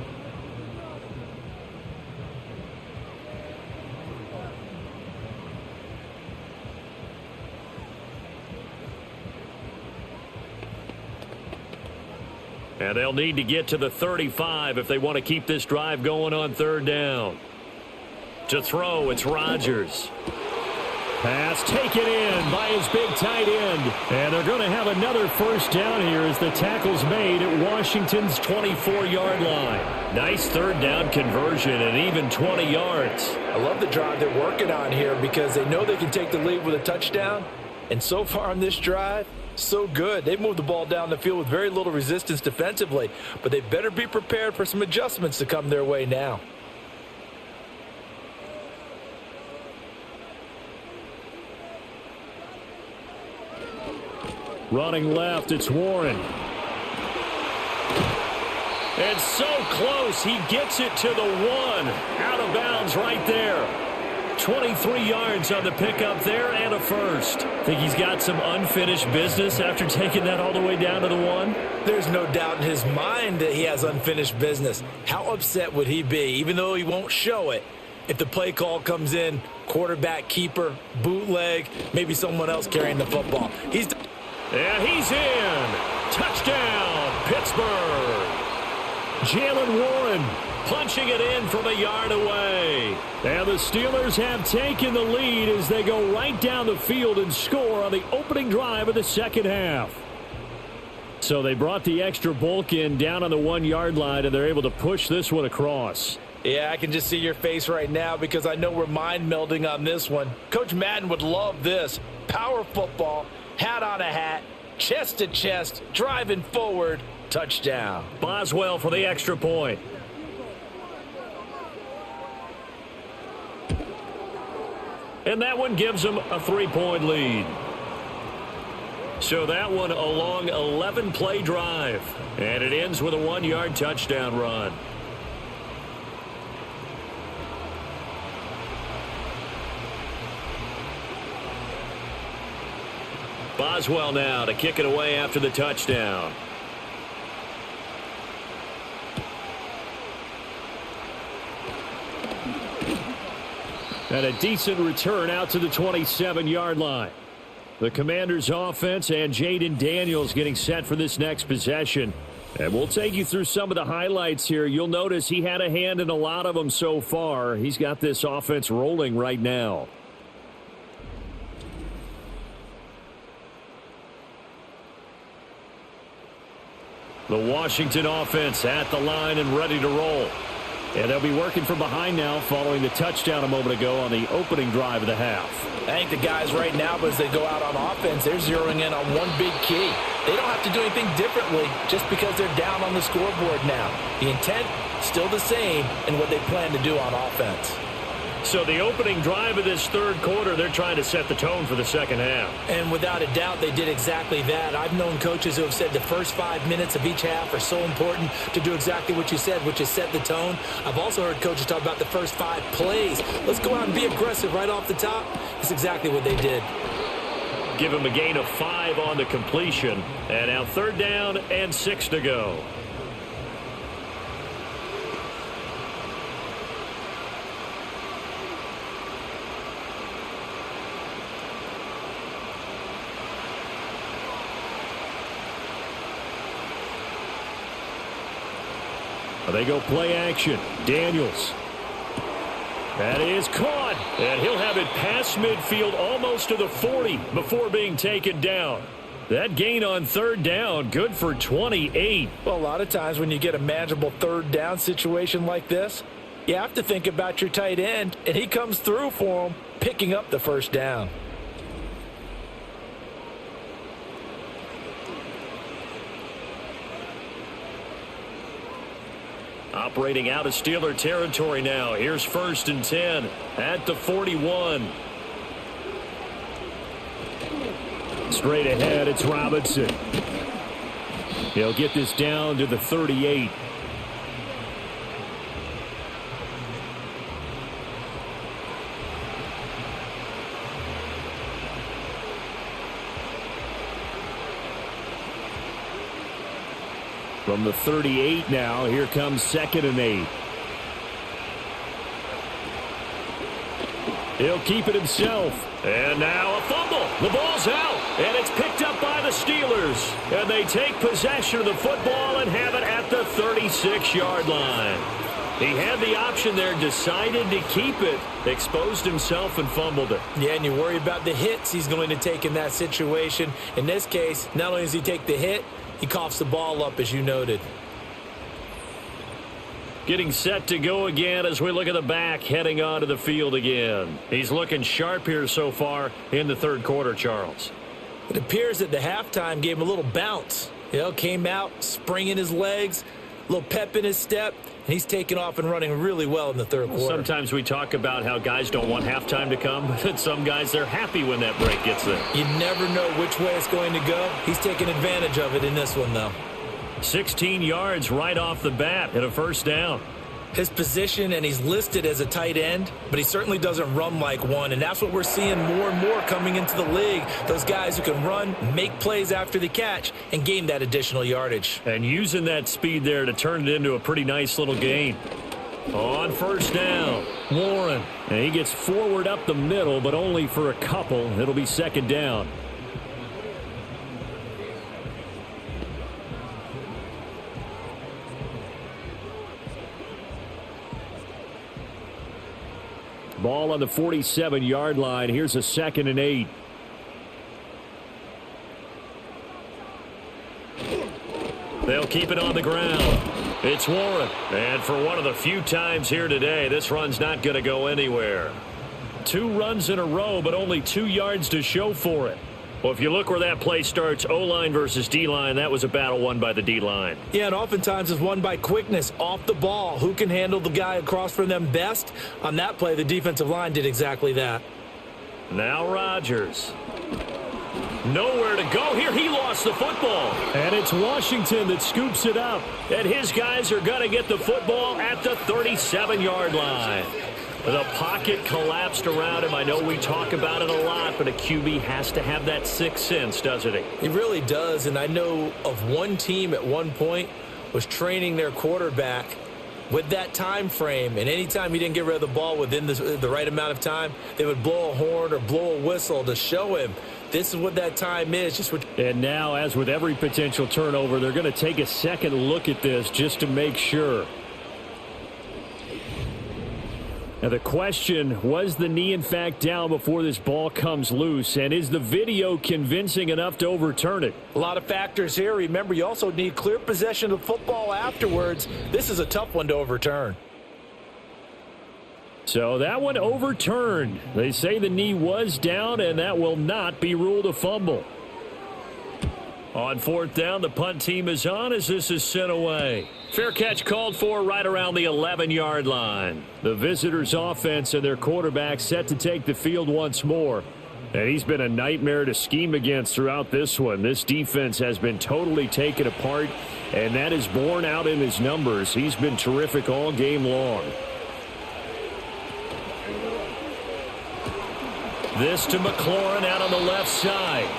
And they'll need to get to the 35 if they want to keep this drive going on 3rd down. To throw, it's Rodgers. Pass taken in by his big tight end. And they're going to have another first down here as the tackle's made at Washington's 24-yard line. Nice 3rd down conversion and even 20 yards. I love the drive they're working on here because they know they can take the lead with a touchdown. And so far on this drive, so good. They've moved the ball down the field with very little resistance defensively, but they better be prepared for some adjustments to come their way now. Running left, it's Warren. And so close, he gets it to the 1. Out of bounds right there. 23 yards on the pickup there and a first. Think he's got some unfinished business after taking that all the way down to the 1? There's no doubt in his mind that he has unfinished business. How upset would he be, even though he won't show it, if the play call comes in, quarterback keeper, bootleg, maybe someone else carrying the football. And he's in. Touchdown, Pittsburgh. Jaylen Warren punching it in from a yard away. And the Steelers have taken the lead as they go right down the field and score on the opening drive of the second half. So they brought the extra bulk in down on the 1-yard line, and they're able to push this one across. Yeah, I can just see your face right now because I know we're mind melding on this one. Coach Madden would love this. Power football, hat on a hat, chest to chest, driving forward, touchdown. Boswell for the extra point. And that one gives them a 3-point lead. So that one a long 11-play drive. And it ends with a 1-yard touchdown run. Boswell now to kick it away after the touchdown. And a decent return out to the 27-yard line. The Commanders' offense and Jayden Daniels getting set for this next possession. And we'll take you through some of the highlights here. You'll notice he had a hand in a lot of them so far. He's got this offense rolling right now. The Washington offense at the line and ready to roll. And they'll be working from behind now following the touchdown a moment ago on the opening drive of the half. I think the guys right now, as they go out on offense, they're zeroing in on one big key. They don't have to do anything differently just because they're down on the scoreboard now. The intent, still the same in what they plan to do on offense. So the opening drive of this third quarter, they're trying to set the tone for the second half. And without a doubt, they did exactly that. I've known coaches who have said the first 5 minutes of each half are so important to do exactly what you said, which is set the tone. I've also heard coaches talk about the first 5 plays. Let's go out and be aggressive right off the top. That's exactly what they did. Give him a gain of 5 on the completion. And now 3rd down and 6 to go. They go play action. Daniels. That is caught. And he'll have it past midfield almost to the 40 before being taken down. That gain on 3rd down, good for 28. Well, a lot of times when you get a manageable 3rd down situation like this, you have to think about your tight end, and he comes through for him, picking up the 1st down. Operating out of Steeler territory now. Here's 1st and 10 at the 41. Straight ahead, it's Robinson. He'll get this down to the 38. From the 38 now, here comes 2nd and 8. He'll keep it himself. And now a fumble. The ball's out. And it's picked up by the Steelers. And they take possession of the football and have it at the 36-yard line. He had the option there, decided to keep it, exposed himself and fumbled it. Yeah, and you worry about the hits he's going to take in that situation. In this case, not only does he take the hit, he coughs the ball up, as you noted. Getting set to go again as we look at the back heading onto the field again. He's looking sharp here so far in the 3rd quarter, Charles. It appears that the halftime gave him a little bounce. Came out, springing his legs, a little pep in his step, and he's taking off and running really well in the 3rd quarter. Sometimes we talk about how guys don't want halftime to come, but some guys, they're happy when that break gets there. You never know which way it's going to go. He's taking advantage of it in this one, though. 16 yards right off the bat and a 1st down. His position, and he's listed as a tight end, but he certainly doesn't run like one, and that's what we're seeing more and more coming into the league. Those guys who can run, make plays after the catch, and gain that additional yardage. And using that speed there to turn it into a pretty nice little gain. On 1st down, Warren. And he gets forward up the middle, but only for a couple. It'll be 2nd down. Ball on the 47-yard line. Here's a 2nd and 8. They'll keep it on the ground. It's Warren. And for one of the few times here today, this run's not going to go anywhere. 2 runs in a row, but only 2 yards to show for it. Well, if you look where that play starts, O-line versus D-line, that was a battle won by the D-line. Yeah, and oftentimes it's won by quickness off the ball. Who can handle the guy across from them best? On that play, the defensive line did exactly that. Now Rodgers. Nowhere to go here. He lost the football. And it's Washington that scoops it up. And his guys are going to get the football at the 37-yard line. The pocket collapsed around him. I know we talk about it a lot, but a QB has to have that sixth sense, doesn't he? He really does, and I know of one team at one point was training their quarterback with that time frame, and anytime he didn't get rid of the ball within the right amount of time, they would blow a horn or blow a whistle to show him this is what that time is. And now, as with every potential turnover, they're going to take a second look at this just to make sure. Now the question, was the knee in fact down before this ball comes loose, and is the video convincing enough to overturn it? A lot of factors here. Remember, you also need clear possession of the football afterwards. This is a tough one to overturn. So that one overturned. They say the knee was down, and that will not be ruled a fumble. On 4th down, the punt team is on as this is sent away. Fair catch called for right around the 11-yard line. The visitors' offense and their quarterback set to take the field once more. And he's been a nightmare to scheme against throughout this one. This defense has been totally taken apart, and that is borne out in his numbers. He's been terrific all game long. This to McLaurin out on the left side.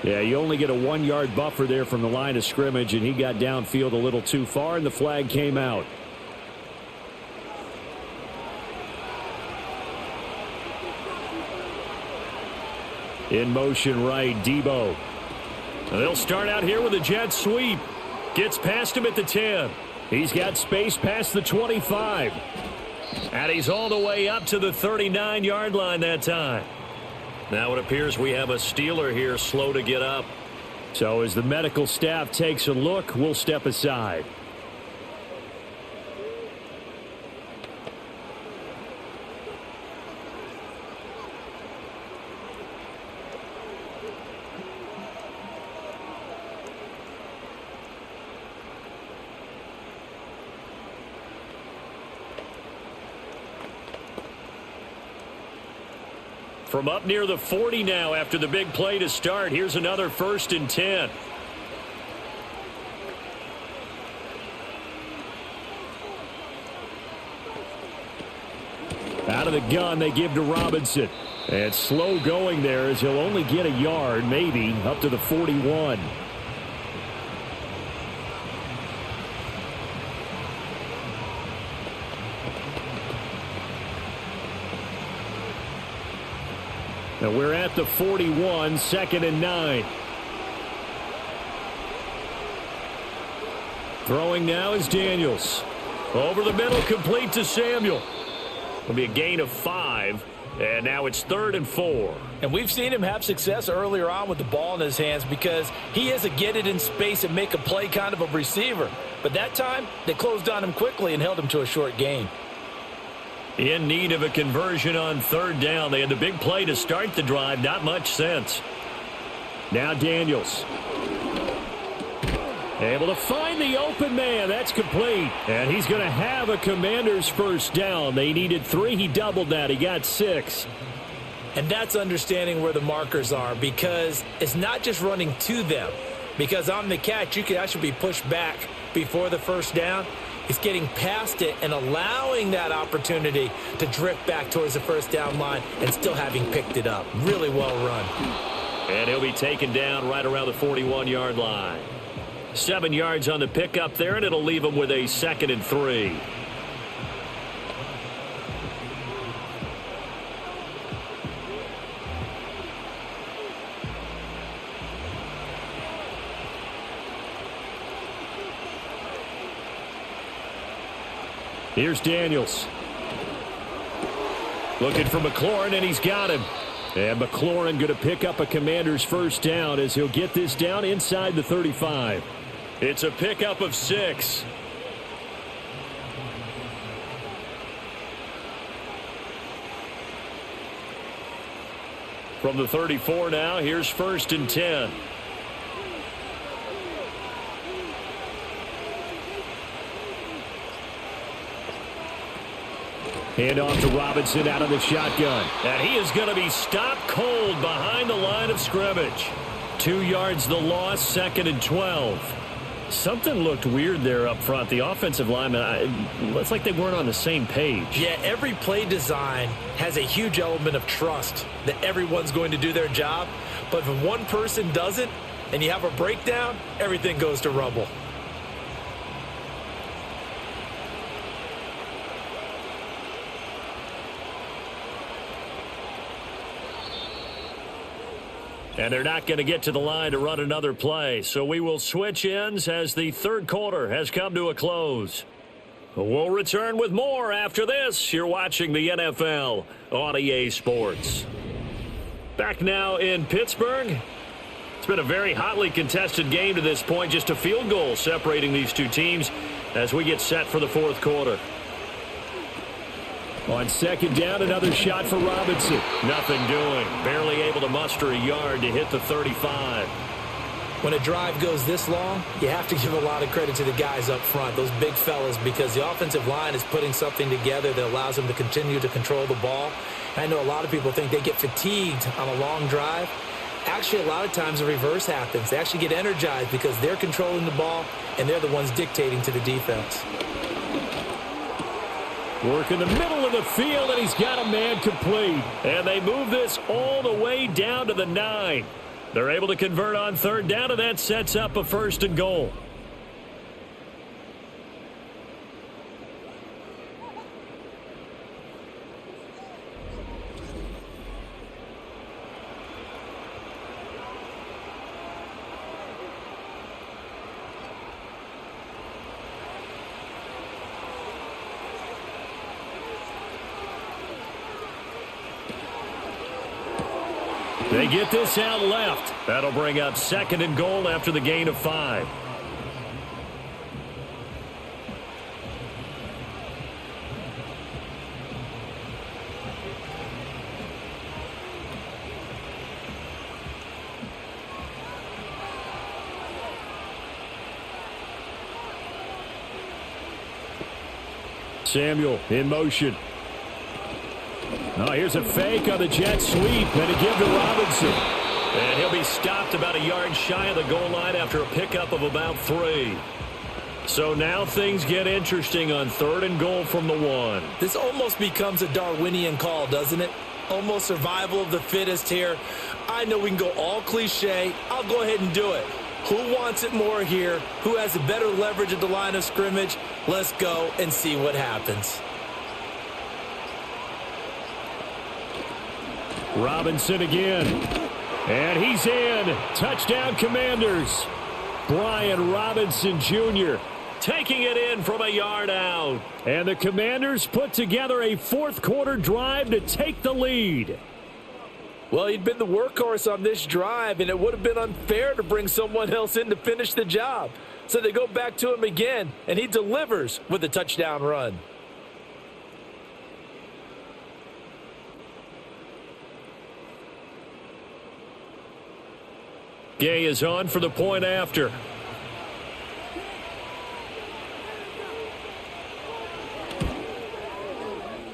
Yeah, you only get a 1-yard buffer there from the line of scrimmage, and he got downfield a little too far, and the flag came out. In motion right, Debo. They'll start out here with a jet sweep. Gets past him at the 10. He's got space past the 25. And he's all the way up to the 39-yard line that time. Now it appears we have a Steeler here slow to get up. So as the medical staff takes a look, we'll step aside. From up near the 40 now after the big play to start. Here's another 1st and 10. Out of the gun, they give to Robinson. And slow going there as he'll only get a yard, maybe, up to the 41. Now we're at the 41, 2nd and 9. Throwing now is Daniels. Over the middle, complete to Samuel. It'll be a gain of 5, and now it's 3rd and 4. And we've seen him have success earlier on with the ball in his hands because he is a get it in space and make a play kind of a receiver. But that time, they closed on him quickly and held him to a short gain. In need of a conversion on 3rd down. They had the big play to start the drive. Not much sense. Now Daniels. Able to find the open man. That's complete. And he's going to have a Commanders 1st down. They needed 3. He doubled that. He got 6. And that's understanding where the markers are because it's not just running to them. Because on the catch, you could actually be pushed back before the 1st down. It's getting past it and allowing that opportunity to drift back towards the 1st down line and still having picked it up. Really well run. And he'll be taken down right around the 41-yard line. 7 yards on the pickup there, and it'll leave him with a 2nd and 3. Here's Daniels. Looking for McLaurin, and he's got him. And McLaurin going to pick up a Commander's first down as he'll get this down inside the 35. It's a pickup of 6. From the 34 now, here's 1st and 10. Hand off to Robinson out of the shotgun. And he is going to be stopped cold behind the line of scrimmage. 2 yards the loss, 2nd and 12. Something looked weird there up front. The offensive lineman, it looks like they weren't on the same page. Yeah, every play design has a huge element of trust that everyone's going to do their job. But if one person doesn't and you have a breakdown, everything goes to rubble. And they're not going to get to the line to run another play. So we will switch ends as the third quarter has come to a close. We'll return with more after this. You're watching the NFL on EA Sports. Back now in Pittsburgh. It's been a very hotly contested game to this point. Just a field goal separating these two teams as we get set for the fourth quarter. On 2nd down, another shot for Robinson. Nothing doing. Barely able to muster a yard to hit the 35. When a drive goes this long, you have to give a lot of credit to the guys up front, those big fellas, because the offensive line is putting something together that allows them to continue to control the ball. I know a lot of people think they get fatigued on a long drive. Actually, a lot of times the reverse happens. They actually get energized because they're controlling the ball, and they're the ones dictating to the defense. Work in the middle of the field, and he's got a man complete. And they move this all the way down to the 9. They're able to convert on 3rd down, and that sets up a 1st and goal. They get this out left. That'll bring up 2nd and goal after the gain of 5. Samuel in motion. Oh, here's a fake on the jet sweep, and a give to Robinson. And he'll be stopped about a yard shy of the goal line after a pickup of about 3. So now things get interesting on 3rd and goal from the 1. This almost becomes a Darwinian call, doesn't it? Almost survival of the fittest here. I know we can go all cliche. I'll go ahead and do it. Who wants it more here? Who has the better leverage at the line of scrimmage? Let's go and see what happens. Robinson again. And he's in. Touchdown, Commanders. Brian Robinson Jr. taking it in from a yard out. And the Commanders put together a fourth quarter drive to take the lead. Well, he'd been the workhorse on this drive, and it would have been unfair to bring someone else in to finish the job. So they go back to him again, and he delivers with a touchdown run. Gay is on for the point after.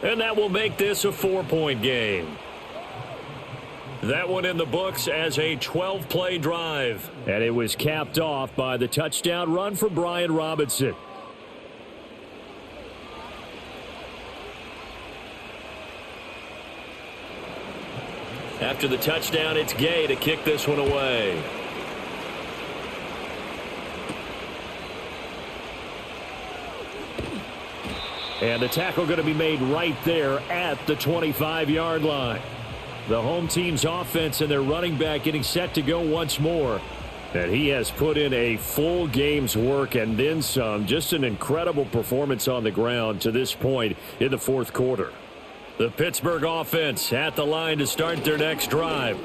And that will make this a 4-point game. That one in the books as a 12-play drive. And it was capped off by the touchdown run for Brian Robinson. After the touchdown, it's Gay to kick this one away. And the tackle going to be made right there at the 25-yard line. The home team's offense and their running back getting set to go once more. And he has put in a full game's work and then some. Just an incredible performance on the ground to this point in the fourth quarter. The Pittsburgh offense at the line to start their next drive.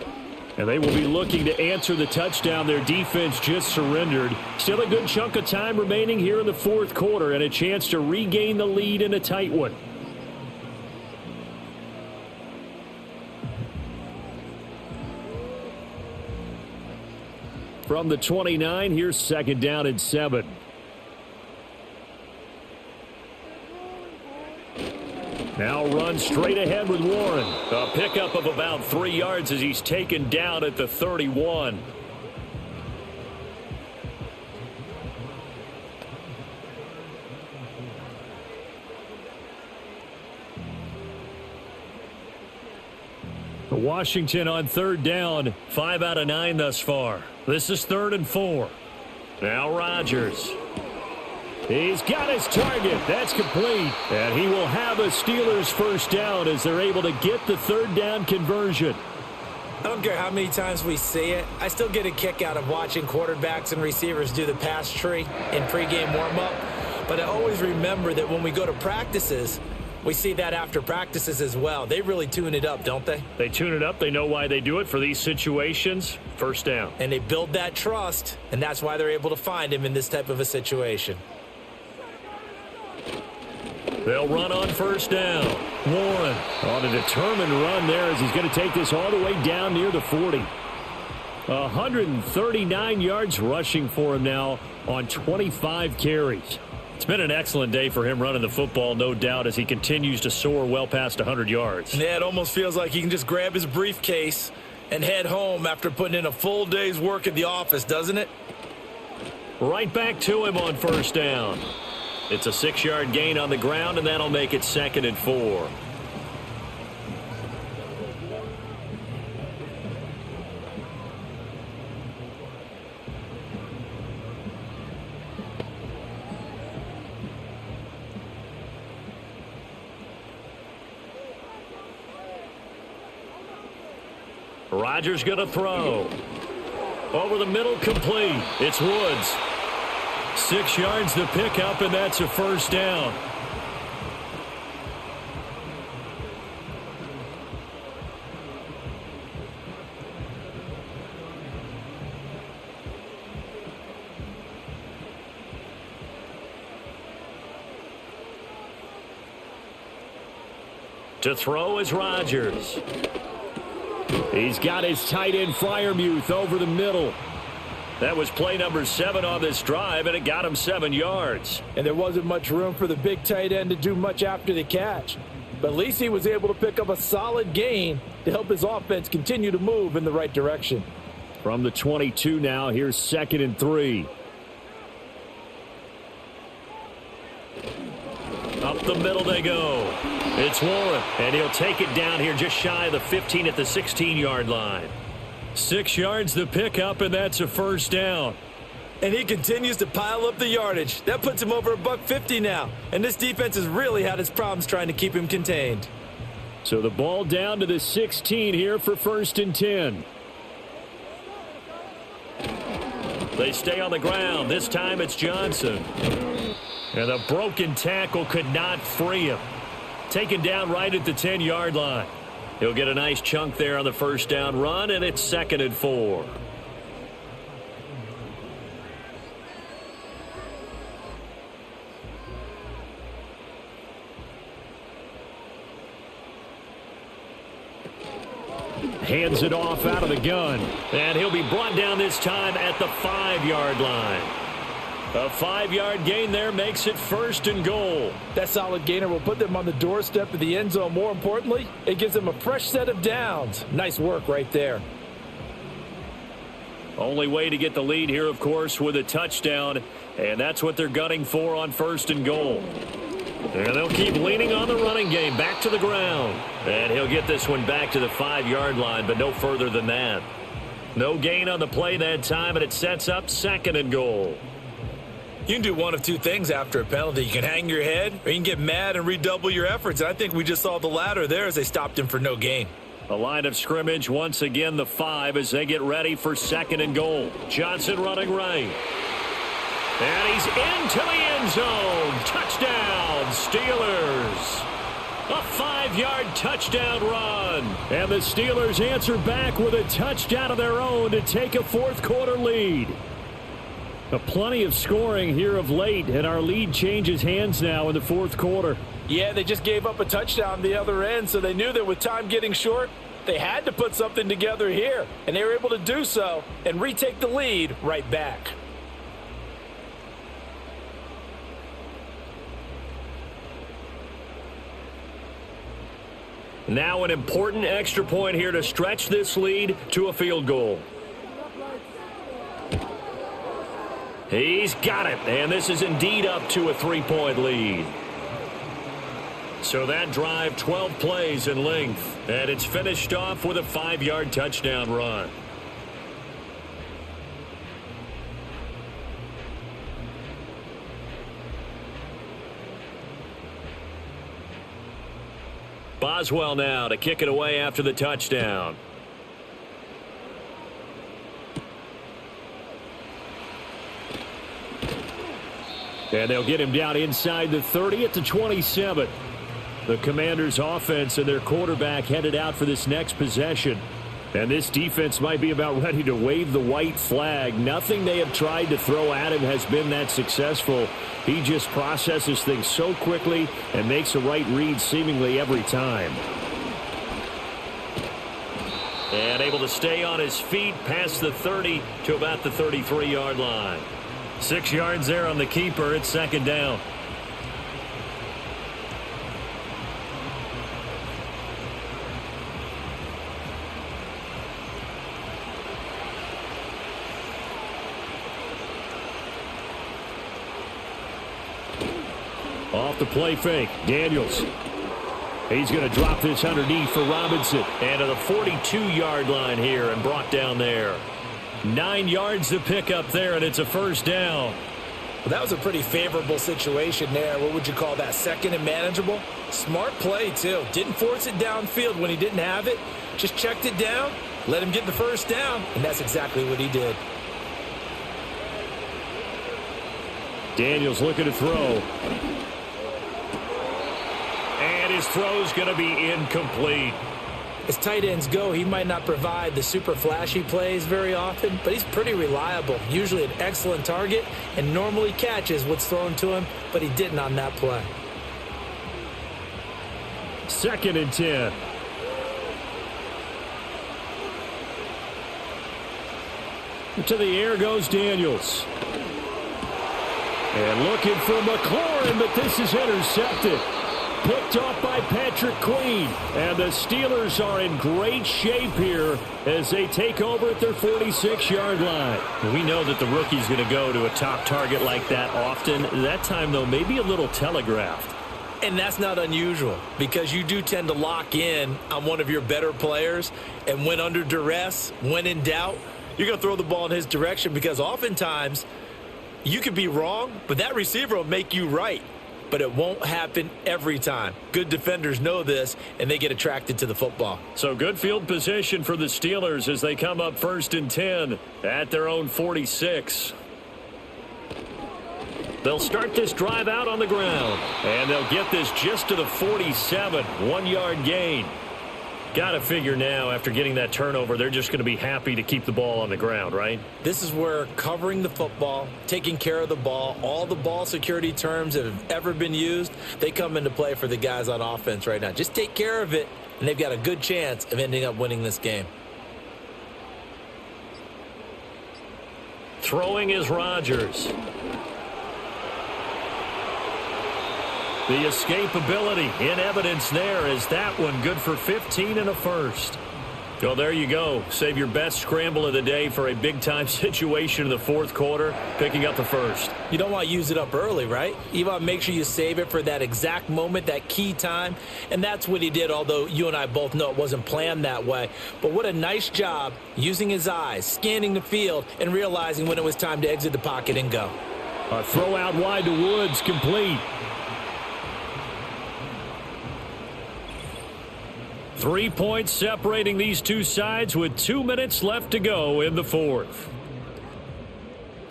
And they will be looking to answer the touchdown their defense just surrendered. Still a good chunk of time remaining here in the fourth quarter and a chance to regain the lead in a tight one. From the 29, here's second down and 7. Now run straight ahead with Warren. A pickup of about 3 yards as he's taken down at the 31. Washington on third down, 5 out of 9 thus far. This is 3rd and 4. Now Rodgers. He's got his target. That's complete. And he will have a Steelers first down as they're able to get the third down conversion. I don't care how many times we see it. I still get a kick out of watching quarterbacks and receivers do the pass tree in pregame warm-up. But I always remember that when we go to practices, we see that after practices as well. They really tune it up, don't they? They tune it up. They know why they do it for these situations. First down. And they build that trust, and that's why they're able to find him in this type of a situation. They'll run on first down. Warren on a determined run there as he's going to take this all the way down near the 40. 139 yards rushing for him now on 25 carries. It's been an excellent day for him running the football, no doubt, as he continues to soar well past 100 yards. Yeah, it almost feels like he can just grab his briefcase and head home after putting in a full day's work at the office, doesn't it? Right back to him on first down. It's a 6-yard gain on the ground, and that'll make it 2nd and 4. Rodgers going to throw. Over the middle, complete. It's Woods. 6 yards to pick up, and that's a first down. To throw is Rodgers. He's got his tight end Freiermuth over the middle. That was play number 7 on this drive, and it got him 7 yards. And there wasn't much room for the big tight end to do much after the catch. But at least he was able to pick up a solid gain to help his offense continue to move in the right direction. From the 22 now, here's 2nd and 3. Up the middle they go. It's Warren, and he'll take it down here just shy of the 15 at the 16-yard line. 6 yards to pick up, and that's a first down. And he continues to pile up the yardage. That puts him over $150 now. And this defense has really had its problems trying to keep him contained. So the ball down to the 16 here for 1st and 10. They stay on the ground. This time it's Johnson. And the broken tackle could not free him. Taken down right at the 10-yard line. He'll get a nice chunk there on the first down run, and it's 2nd and 4. Hands it off out of the gun. And he'll be brought down this time at the 5-yard line. A 5-yard gain there makes it 1st and goal. That solid gainer will put them on the doorstep of the end zone. More importantly, it gives them a fresh set of downs. Nice work right there. Only way to get the lead here, of course, with a touchdown. And that's what they're gunning for on 1st and goal. And they'll keep leaning on the running game. Back to the ground. And he'll get this one back to the 5-yard line, but no further than that. No gain on the play that time, and it sets up 2nd and goal. You can do one of two things after a penalty. You can hang your head, or you can get mad and redouble your efforts. And I think we just saw the latter there as they stopped him for no gain. A line of scrimmage, once again the 5 as they get ready for 2nd and goal. Johnson running right. And he's into the end zone. Touchdown, Steelers. A 5-yard touchdown run. And the Steelers answer back with a touchdown of their own to take a fourth-quarter lead. Plenty of scoring here of late, and our lead changes hands now in the fourth quarter. Yeah, they just gave up a touchdown the other end, so they knew that with time getting short, they had to put something together here, and they were able to do so and retake the lead right back. Now an important extra point here to stretch this lead to a field goal. He's got it, and this is indeed up to a 3-point lead. So that drive, 12 plays in length, and it's finished off with a 5-yard touchdown run. Boswell now to kick it away after the touchdown. And they'll get him down inside the 30 at the 27. The Commanders' offense and their quarterback headed out for this next possession. And this defense might be about ready to wave the white flag. Nothing they have tried to throw at him has been that successful. He just processes things so quickly and makes the right read seemingly every time. And able to stay on his feet past the 30 to about the 33-yard line. 6 yards there on the keeper. It's second down. Off the play fake, Daniels. He's going to drop this underneath for Robinson. And to the 42-yard line here and brought down there. 9 yards to pick up there, and it's a first down. Well, that was a pretty favorable situation there. What would you call that? Second and manageable? Smart play, too. Didn't force it downfield when he didn't have it. Just checked it down, let him get the first down, and that's exactly what he did. Daniels looking to throw. And his throw's going to be incomplete. As tight ends go, he might not provide the super flashy plays very often, but he's pretty reliable. Usually an excellent target and normally catches what's thrown to him, but he didn't on that play. 2nd and 10. To the air goes Daniels. And looking for McLaurin, but this is intercepted. Picked off by Patrick Queen. And the Steelers are in great shape here as they take over at their 46-yard line. We know that the rookie's going to go to a top target like that often. That time, though, maybe a little telegraphed. And that's not unusual because you do tend to lock in on one of your better players. And when under duress, when in doubt, you're going to throw the ball in his direction because oftentimes you could be wrong, but that receiver will make you right. But it won't happen every time. Good defenders know this, and they get attracted to the football. So good field position for the Steelers as they come up 1st and 10 at their own 46. They'll start this drive out on the ground, and they'll get this just to the 47, 1-yard gain. Got to figure now, after getting that turnover, they're just going to be happy to keep the ball on the ground, right? This is where covering the football, taking care of the ball, all the ball security terms that have ever been used, they come into play for the guys on offense right now. Just take care of it, and they've got a good chance of ending up winning this game. Throwing is Rodgers. The escapability in evidence there is that one good for 15 and a first. Well, there you go. Save your best scramble of the day for a big-time situation in the fourth quarter, picking up the first. You don't want to use it up early, right? You want to make sure you save it for that exact moment, that key time, and that's what he did, although you and I both know it wasn't planned that way. But what a nice job using his eyes, scanning the field, and realizing when it was time to exit the pocket and go. A throw out wide to Woods, complete. 3 points separating these two sides with 2 minutes left to go in the fourth.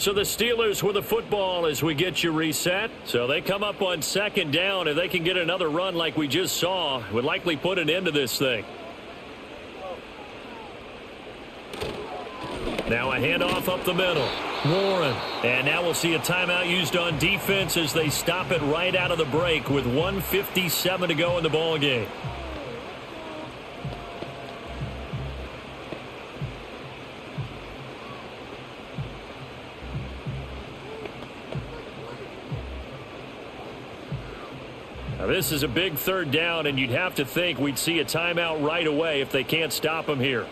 So the Steelers with the football as we get you reset. So they come up on second down. If they can get another run like we just saw, would likely put an end to this thing. Now a handoff up the middle. Warren. And now we'll see a timeout used on defense as they stop it right out of the break with 1:57 to go in the ball game. Now this is a big third down, and you'd have to think we'd see a timeout right away if they can't stop him here.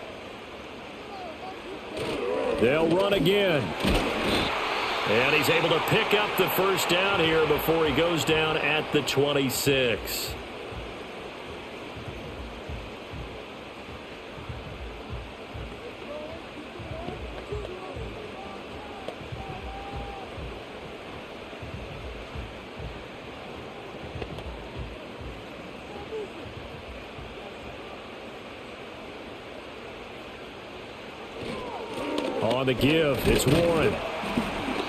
They'll run again. And he's able to pick up the first down here before he goes down at the 26. On the give, it's Warren.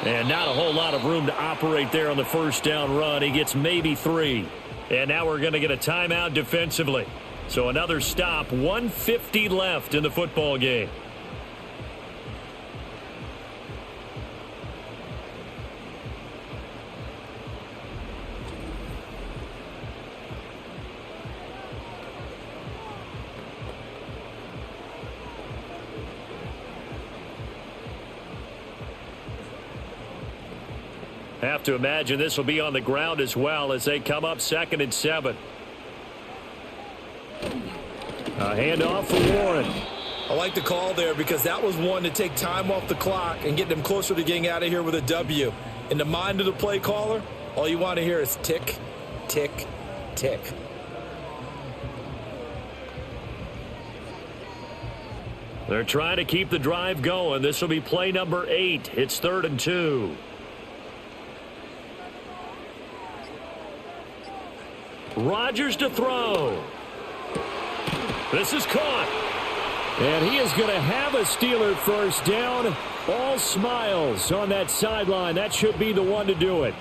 And not a whole lot of room to operate there on the first down run. He gets maybe 3. And now we're going to get a timeout defensively. So another stop, 1:50 left in the football game. Have to imagine this will be on the ground as well as they come up 2nd and 7. A handoff for Warren. I like the call there because that was one to take time off the clock and get them closer to getting out of here with a W. In the mind of the play caller, all you want to hear is tick, tick, tick. They're trying to keep the drive going. This will be play number 8. It's 3rd and 2. Rodgers to throw. This is caught. And he is going to have a Steeler first down. All smiles on that sideline. That should be the one to do it.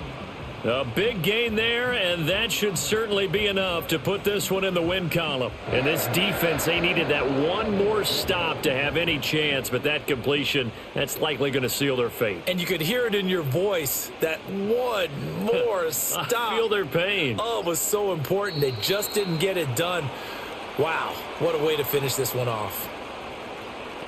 A big gain there, and that should certainly be enough to put this one in the win column. And this defense, they needed that one more stop to have any chance, but that completion, that's likely going to seal their fate. And you could hear it in your voice, that one more stop. I feel their pain. Oh, it was so important. They just didn't get it done. Wow, what a way to finish this one off.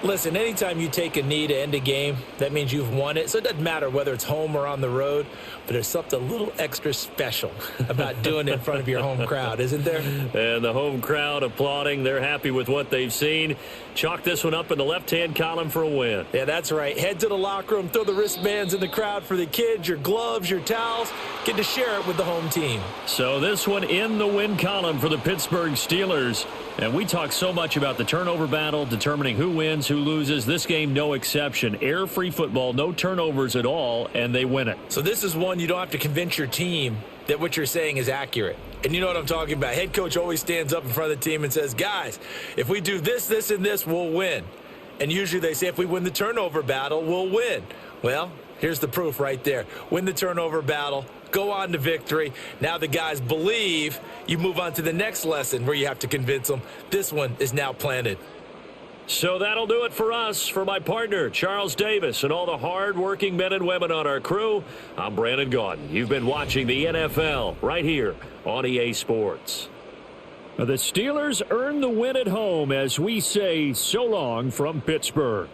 Listen, anytime you take a knee to end a game, that means you've won it. So it doesn't matter whether it's home or on the road, but there's something a little extra special about doing it in front of your home crowd, isn't there? And the home crowd applauding. They're happy with what they've seen. Chalk this one up in the left-hand column for a win. Yeah, that's right. Head to the locker room, throw the wristbands in the crowd for the kids, your gloves, your towels. Get to share it with the home team. So this one in the win column for the Pittsburgh Steelers. And we talk so much about the turnover battle, determining who wins, who loses. This game, no exception. Air-free football, no turnovers at all, and they win it. So this is one you don't have to convince your team that what you're saying is accurate. And you know what I'm talking about. Head coach always stands up in front of the team and says, guys, if we do this, this, and this, we'll win. And usually they say if we win the turnover battle, we'll win. Well, here's the proof right there. Win the turnover battle. Go on to victory. Now the guys believe. You move on to the next lesson where you have to convince them. This one is now planted. So that'll do it for us. For my partner, Charles Davis, and all the hard-working men and women on our crew, I'm Brandon Gaudin. You've been watching the NFL right here on EA Sports. The Steelers earn the win at home as we say so long from Pittsburgh.